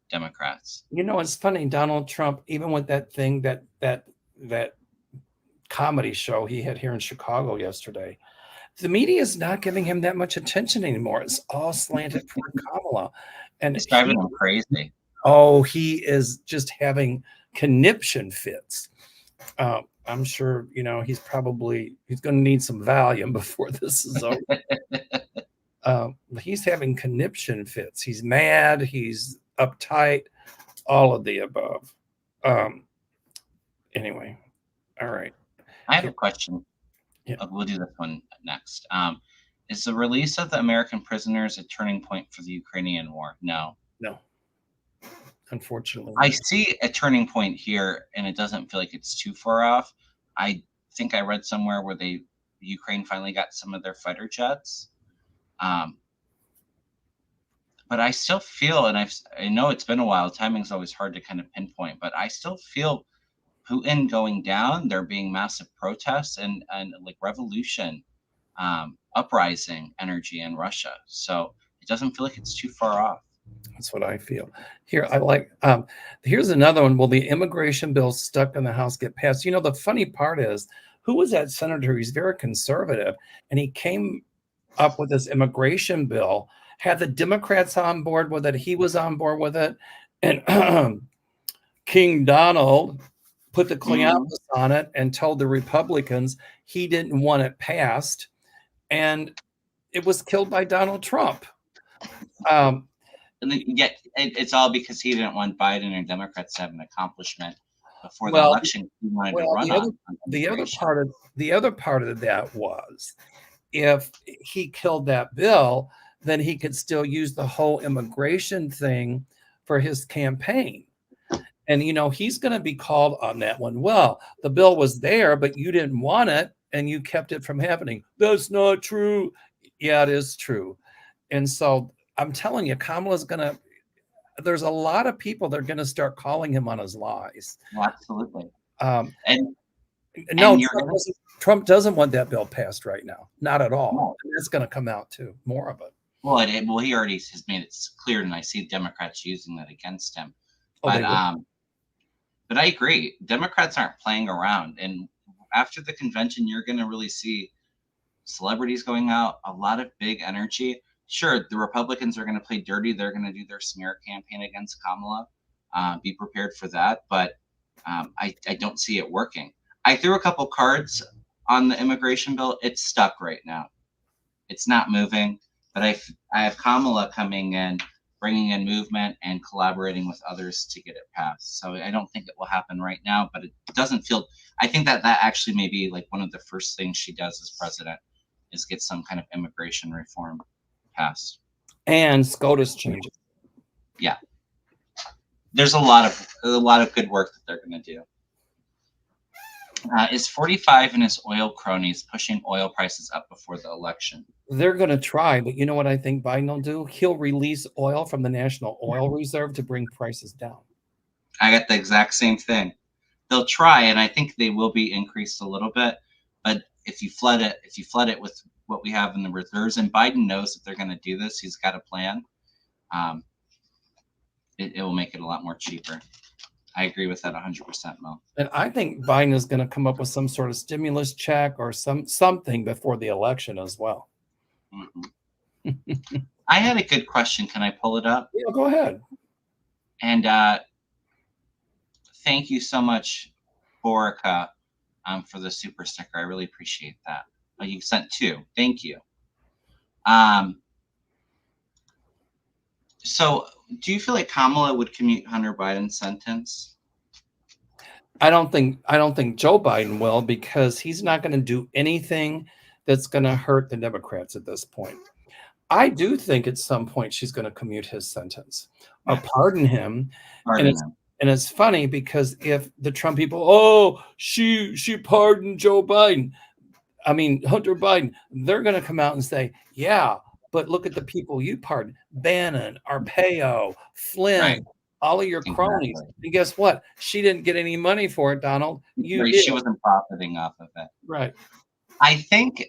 Democrats. It's funny. Donald Trump, even with that thing, that comedy show he had here in Chicago yesterday, the media is not giving him that much attention anymore. It's all slanted toward Kamala, and it's driving him crazy. Oh, he is just having conniption fits. I'm sure, he's going to need some Valium before this is over. He's having conniption fits. He's mad. He's uptight. All of the above. Anyway, all right. I have a question. Yeah. We'll do this one next. Is the release of the American prisoners a turning point for the Ukrainian war? No. Unfortunately, I see a turning point here, and it doesn't feel like it's too far off. I think I read somewhere where Ukraine finally got some of their fighter jets. But I still feel, and I know it's been a while, timing's always hard to kind of pinpoint, but I still feel Putin going down, there being massive protests and like revolution, uprising energy in Russia. So it doesn't feel like it's too far off. That's what I feel. Here, I like, here's another one. Will the immigration bill stuck in the House get passed? The funny part is, who was that senator? He's very conservative, and he came up with this immigration bill, had the Democrats on board with it. He was on board with it. And King Donald put the cleopas on it and told the Republicans he didn't want it passed. And it was killed by Donald Trump. And yet it's all because he didn't want Biden or Democrats to have an accomplishment before the election. He wanted to run the other part of that was, if he killed that bill, then he could still use the whole immigration thing for his campaign. And, he's going to be called on that one. Well, the bill was there, but you didn't want it and you kept it from happening. That's not true. Yeah, it is true. And so I'm telling you, Kamala's there's a lot of people that are going to start calling him on his lies. Well, absolutely. Trump doesn't want that bill passed right now. Not at all. No. It's going to come out too, more of it. Well, he already has made it clear, and I see Democrats using that against him. But I agree. Democrats aren't playing around. And after the convention, you're going to really see celebrities going out, a lot of big energy. Sure, the Republicans are going to play dirty. They're going to do their smear campaign against Kamala. Be prepared for that. But I don't see it working. I threw a couple cards on the immigration bill. It's stuck right now. It's not moving. But I have Kamala coming in, bringing in movement and collaborating with others to get it passed. So I don't think it will happen right now, but it doesn't feel, I think that actually may be like one of the first things she does as president is get some kind of immigration reform passed. And SCOTUS changes. Yeah. There's a lot of good work that they're going to do. Is 45 and his oil cronies pushing oil prices up before the election? They're going to try, but you know what I think Biden will do? He'll release oil from the National Oil Reserve to bring prices down. I got the exact same thing. They'll try, and I think they will be increased a little bit. But if you flood it with what we have in the reserves, and Biden knows that they're going to do this, he's got a plan. It will make it a lot more cheaper. I agree with that 100%, Mo. And I think Biden is going to come up with some sort of stimulus check or something before the election as well. Mm-hmm. I had a good question. Can I pull it up? Yeah, go ahead. And thank you so much, Borica, for the super sticker. I really appreciate that. Oh, you sent 2. Thank you. So do you feel like Kamala would commute Hunter Biden's sentence? I don't think Joe Biden will, because he's not going to do anything that's going to hurt the Democrats at this point. I do think at some point she's going to commute his sentence or pardon him. And it's funny because if the Trump people, oh, she pardoned Joe Biden, I mean, Hunter Biden, they're going to come out and say, yeah, but look at the people you pardoned: Bannon, Arpaio, Flynn, Right. all of your cronies. And guess what? She didn't get any money for it, Donald. She wasn't profiting off of it. Right. I think,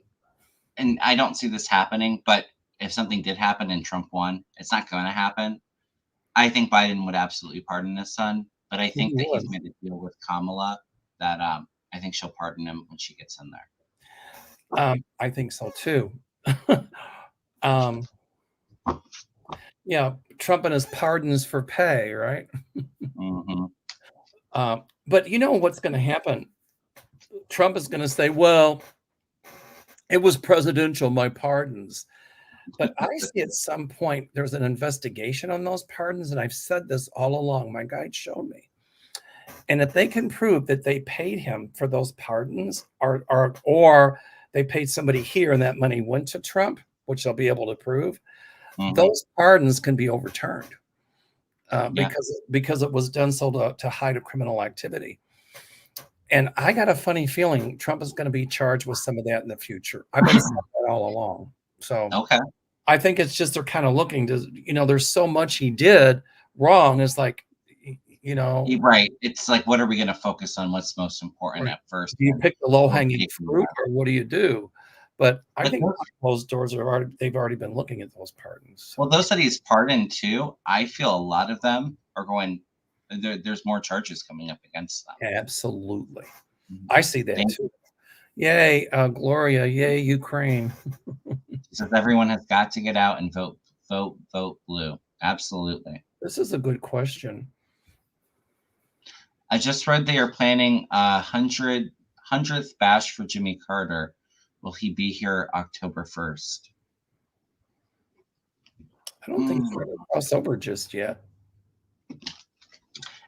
and I don't see this happening, but if something did happen and Trump won, it's not going to happen. I think Biden would absolutely pardon his son, but I think that he's made a deal with Kamala that I think she'll pardon him when she gets in there. I think so too. Yeah, Trump and his pardons for pay, right? Mm-hmm. But you know what's going to happen? Trump is going to say, well, it was presidential, my pardons. But I see at some point there's an investigation on those pardons, and I've said this all along. My guide showed me. And if they can prove that they paid him for those pardons, or they paid somebody here and that money went to Trump, which they'll be able to prove, those pardons can be overturned because it was done so to hide a criminal activity. And I got a funny feeling Trump is going to be charged with some of that in the future. I've been saying that all along. So I think it's just they're kind of looking to, there's so much he did wrong. It's like, right. It's like, what are we going to focus on? What's most important at first? Do you pick the low hanging fruit, or what do you do? But I think closed doors they've already been looking at those pardons. Well, those that he's pardoned too, I feel a lot of them are going. There's more charges coming up against them. Absolutely, I see that too. Yay, Gloria! Yay, Ukraine! Says everyone has got to get out and vote blue. Absolutely. This is a good question. I just read they are planning 100th bash for Jimmy Carter. Will he be here October 1st? I don't think he's ready to cross over just yet.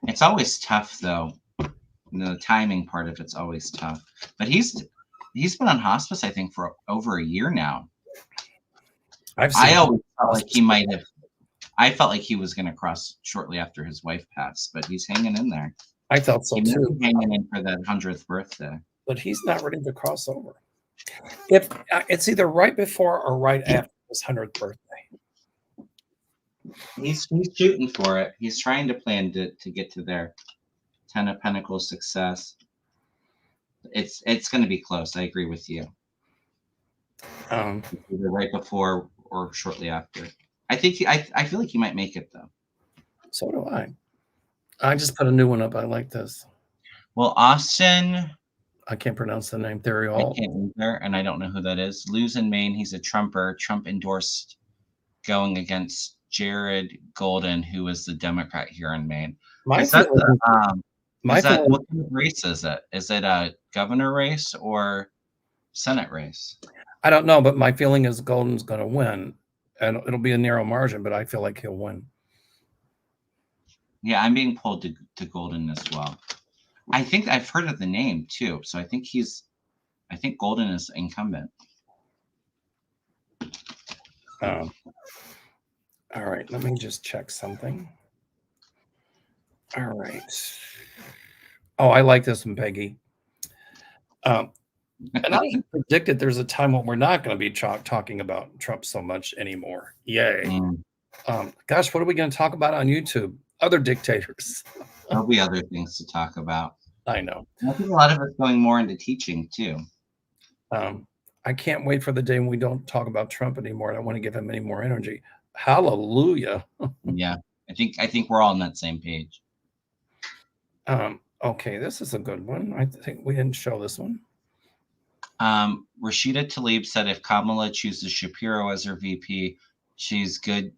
It's always tough, though. The timing part of it's always tough. But he's been on hospice, I think, for over a year now. I always felt like he might have. I felt like he was going to cross shortly after his wife passed, but he's hanging in there. I thought so too. Hanging in for that 100th birthday. But he's not ready to cross over. If it's either right before or right after his 100th birthday. He's shooting for it. He's trying to plan to get to their 10 of Pentacles success. It's going to be close. I agree with you. Either right before or shortly after. I think I feel like he might make it though. So do I. I just put a new one up. I like this. Well, Austin, I can't pronounce the name. I can't either, and I don't know who that is. Lou's in Maine. He's a Trumper. Trump endorsed going against Jared Golden, who is the Democrat here in Maine. What kind of race is it? Is it a governor race or Senate race? I don't know, but my feeling is Golden's going to win, and it'll be a narrow margin, but I feel like he'll win. Yeah, I'm being pulled to Golden as well. I think I've heard of the name too, so I think Golden is incumbent. All right, let me just check something. All right. Oh, I like this one, Peggy. And I predicted there's a time when we're not going to be talking about Trump so much anymore. Yay. Gosh, what are we going to talk about on YouTube? Other dictators. There'll be other things to talk about. I know. I think a lot of us going more into teaching too. I can't wait for the day when we don't talk about Trump anymore. I don't want to give him any more energy. Hallelujah. Yeah, I think we're all on that same page. Okay, this is a good one. I think we didn't show this one. Rashida Tlaib said if Kamala chooses Shapiro as her VP, she's good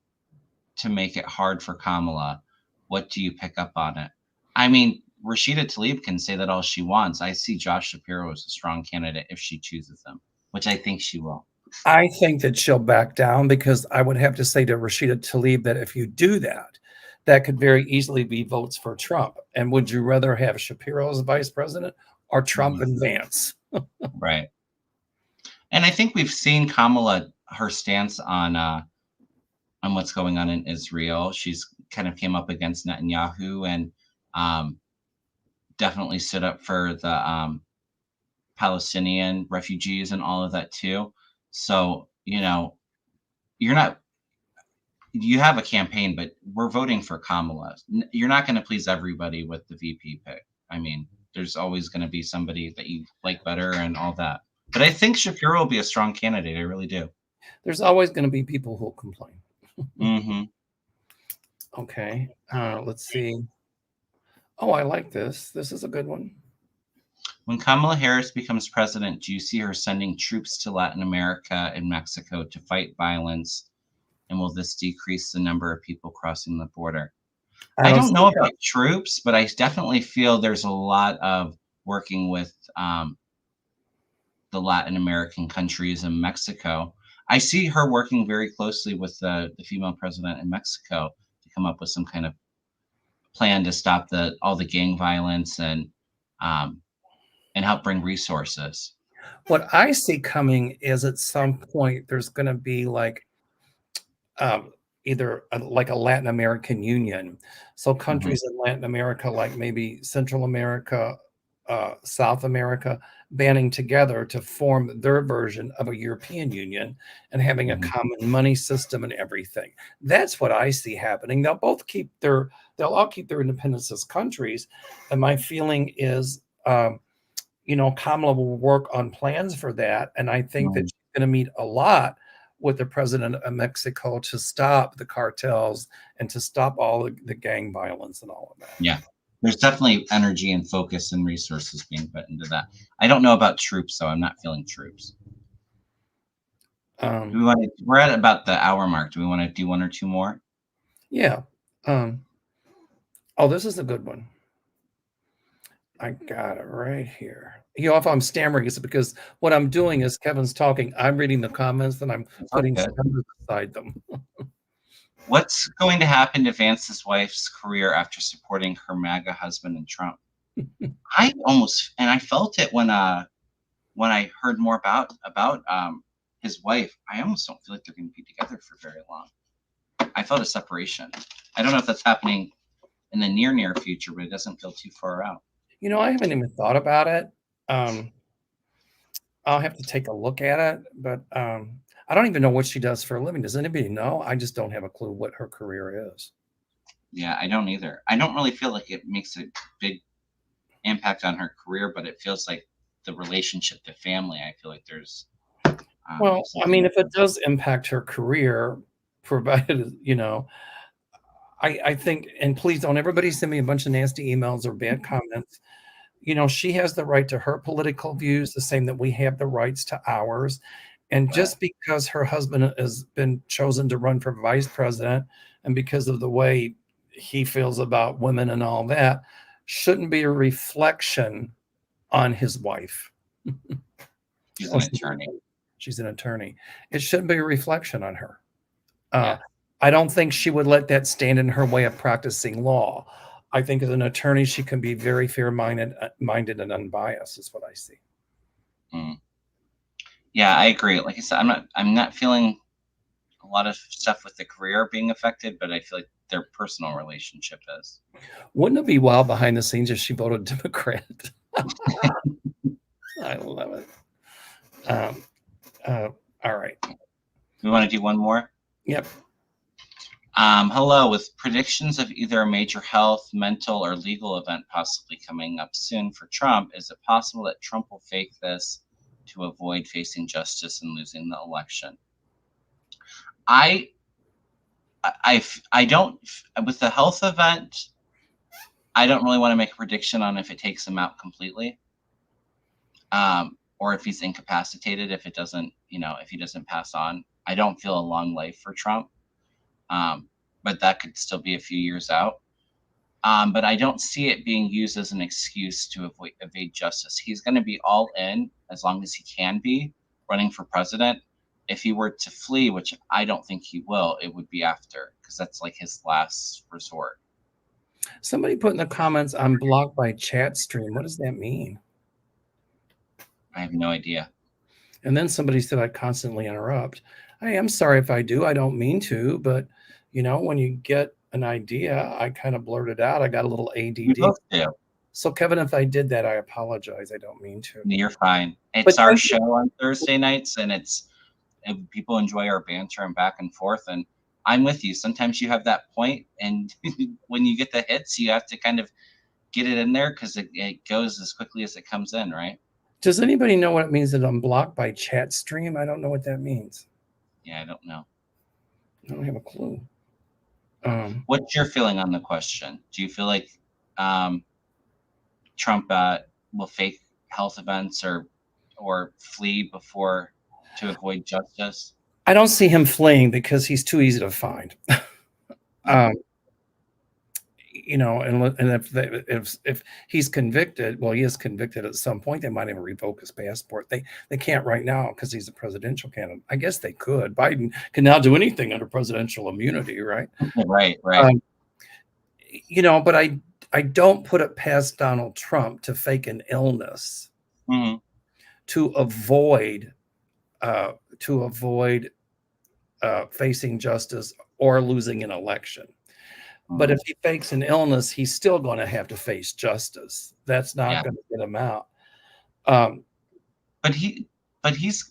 to make it hard for Kamala. What do you pick up on it? I mean, Rashida Tlaib can say that all she wants. I see Josh Shapiro as a strong candidate if she chooses him, which I think she will. I think that she'll back down because I would have to say to Rashida Tlaib that if you do that, that could very easily be votes for Trump. And would you rather have Shapiro as vice president or Trump and Vance? Right. And I think we've seen Kamala, her stance on what's going on in Israel. She's kind of came up against Netanyahu and definitely stood up for the Palestinian refugees and all of that too. So, you know, you're not, you have a campaign, but we're voting for Kamala. You're not going to please everybody with the VP pick. I mean, there's always going to be somebody that you like better and all that. But I think Shapiro will be a strong candidate. I really do. There's always going to be people who'll complain. Mm-hmm. Okay. Let's see. Oh, I like this. This is a good one. When Kamala Harris becomes president, do you see her sending troops to Latin America and Mexico to fight violence? And will this decrease the number of people crossing the border? I don't know about troops, but I definitely feel there's a lot of working with the Latin American countries and Mexico. I see her working very closely with the female president in Mexico to come up with some kind of plan to stop all the gang violence and help bring resources. What I see coming is at some point there's going to be like either like a Latin American Union. So countries in Latin America, like maybe Central America, South America, banding together to form their version of a European Union and having a common money system and everything. That's what I see happening. They'll all keep their independence as countries. And my feeling is, Kamala will work on plans for that. And I think that she's going to meet a lot with the president of Mexico to stop the cartels and to stop all the gang violence and all of that. Yeah, there's definitely energy and focus and resources being put into that. I don't know about troops, though. I'm not feeling troops. We're at about the hour mark. Do we want to do one or two more? Yeah. Oh, this is a good one. I got it right here. If I'm stammering, it's because what I'm doing is Kevin's talking. I'm reading the comments and I'm putting numbers beside them. What's going to happen to Vance's wife's career after supporting her MAGA husband and Trump? I felt it when I heard more about his wife. I almost don't feel like they're going to be together for very long. I felt a separation. I don't know if that's happening in the near future, but it doesn't feel too far out. I haven't even thought about it. I'll have to take a look at it, but I don't even know what she does for a living. Does anybody know? I just don't have a clue what her career is. Yeah, I don't either. I don't really feel like it makes a big impact on her career, but it feels like the relationship to family. I feel like there's. Well, I mean, if it does impact her career, provided, I think, and please don't everybody send me a bunch of nasty emails or bad comments. She has the right to her political views, the same that we have the rights to ours. And just because her husband has been chosen to run for vice president and because of the way he feels about women and all that, shouldn't be a reflection on his wife. She's an attorney. She's an attorney. It shouldn't be a reflection on her. I don't think she would let that stand in her way of practicing law. I think as an attorney, she can be very fair-minded and unbiased, is what I see. Yeah, I agree. Like I said, I'm not feeling a lot of stuff with the career being affected, but I feel like their personal relationship is. Wouldn't it be wild behind the scenes if she voted Democrat? I love it. All right. We want to do one more? Yep. Hello, with predictions of either a major health, mental, or legal event possibly coming up soon for Trump, is it possible that Trump will fake this to avoid facing justice and losing the election? I don't, with the health event, I don't really want to make a prediction on if it takes him out completely, or if he's incapacitated, if he doesn't pass on. I don't feel a long life for Trump. But that could still be a few years out. But I don't see it being used as an excuse to evade justice. He's going to be all in as long as he can be running for president. If he were to flee, which I don't think he will, it would be after, because that's like his last resort. Somebody put in the comments, I'm blocked by chat stream. What does that mean? I have no idea. And then somebody said I constantly interrupt. I'm sorry if I do. I don't mean to, but you know, when you get an idea, I kind of blurt it out. I got a little ADD. We both do. So Kevin, if I did that, I apologize. I don't mean to. You're fine. It's our show on Thursday nights, and people enjoy our banter and back and forth. And I'm with you. Sometimes you have that point, and when you get the hits, you have to kind of get it in there because it goes as quickly as it comes in, right? Does anybody know what it means that I'm blocked by chat stream? I don't know what that means. Yeah, I don't know. I don't have a clue. What's your feeling on the question? Do you feel like Trump will fake health events or flee to avoid justice? I don't see him fleeing because he's too easy to find. You know, and if he's convicted, well, he is convicted at some point. They might even revoke his passport. They can't right now because he's a presidential candidate. I guess they could. Biden can now do anything under presidential immunity, right? Right. You know, but I don't put it past Donald Trump to fake an illness to avoid facing justice or losing an election. But if he fakes an illness, he's still going to have to face justice. That's not going to get him out. But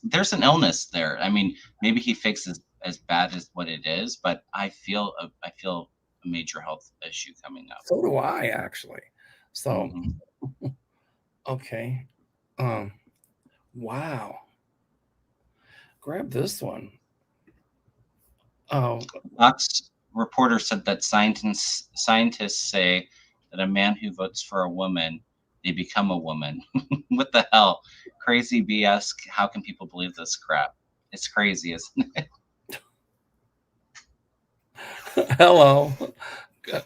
there's an illness there. I mean, maybe he fakes as bad as what it is, but I feel a major health issue coming up. So do I, actually. So, okay. Wow. Grab this one. Oh. Fox reporter said that scientists say that a man who votes for a woman, they become a woman. What the hell? Crazy BS. How can people believe this crap? It's crazy, isn't it? Hello.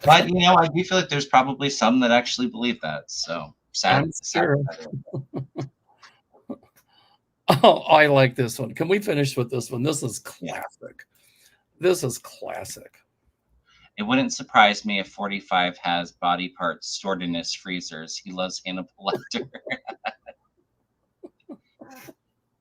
But you know, I do feel like there's probably some that actually believe that. So sad. Sure. Oh, I like this one. Can we finish with this one? This is classic. This is classic. It wouldn't surprise me if 45 has body parts stored in his freezers. He loves Hannibal Lecter.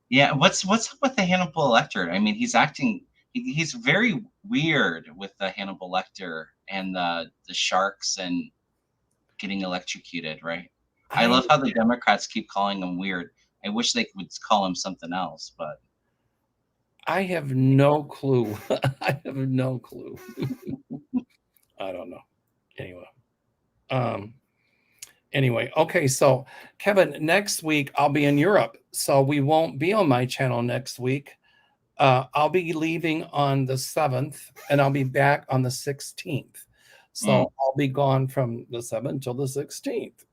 Yeah, what's up with the Hannibal Lecter? I mean, he's very weird with the Hannibal Lecter and the sharks and getting electrocuted, right? I love how the Democrats keep calling him weird. I wish they would call him something else, but I have no clue. I have no clue. I don't know. Anyway, okay. So Kevin, next week I'll be in Europe, so we won't be on my channel next week. I'll be leaving on the 7th and I'll be back on the 16th. So I'll be gone from the 7th till the 16th.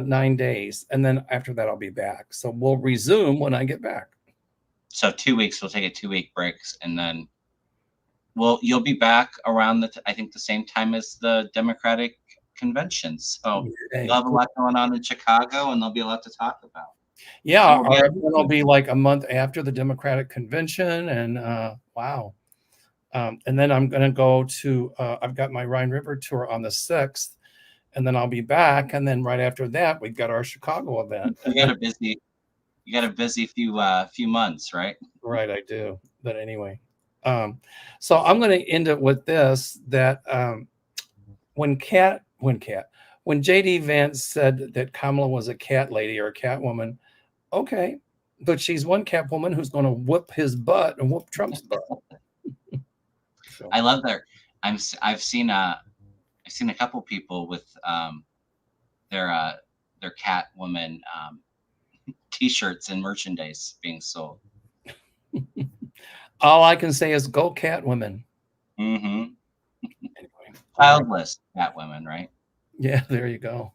9 days. And then after that, I'll be back. So we'll resume when I get back. So 2 weeks, we'll take a 2-week break, and then you'll be back around I think the same time as the Democratic convention. So you'll have a lot going on in Chicago, and there'll be a lot to talk about. Yeah, it'll be like a month after the Democratic convention, and wow. And then I'm going to go to, I've got my Rhine River tour on the 6th, and then I'll be back. And then right after that, we've got our Chicago event. You got a busy few months, right? Right, I do. But anyway, so I'm going to end it with this, that when JD Vance said that Kamala was a cat lady or a cat woman, okay, but she's one cat woman who's going to whoop his butt and whoop Trump's butt. So. I love that. I've seen a couple people with their cat woman T-shirts and merchandise being sold. All I can say is go cat women. Anyway, childless cat women, right? Yeah, there you go.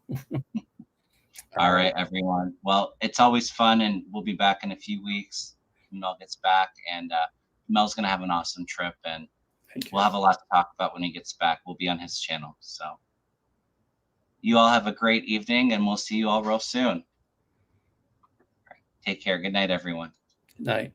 All right, everyone. Well, it's always fun, and we'll be back in a few weeks. Mel gets back, and Mel's gonna have an awesome trip, and Thank you. We'll have a lot to talk about when he gets back. We'll be on his channel. So you all have a great evening, and we'll see you all real soon. All right. Take care. Good night, everyone. Good night.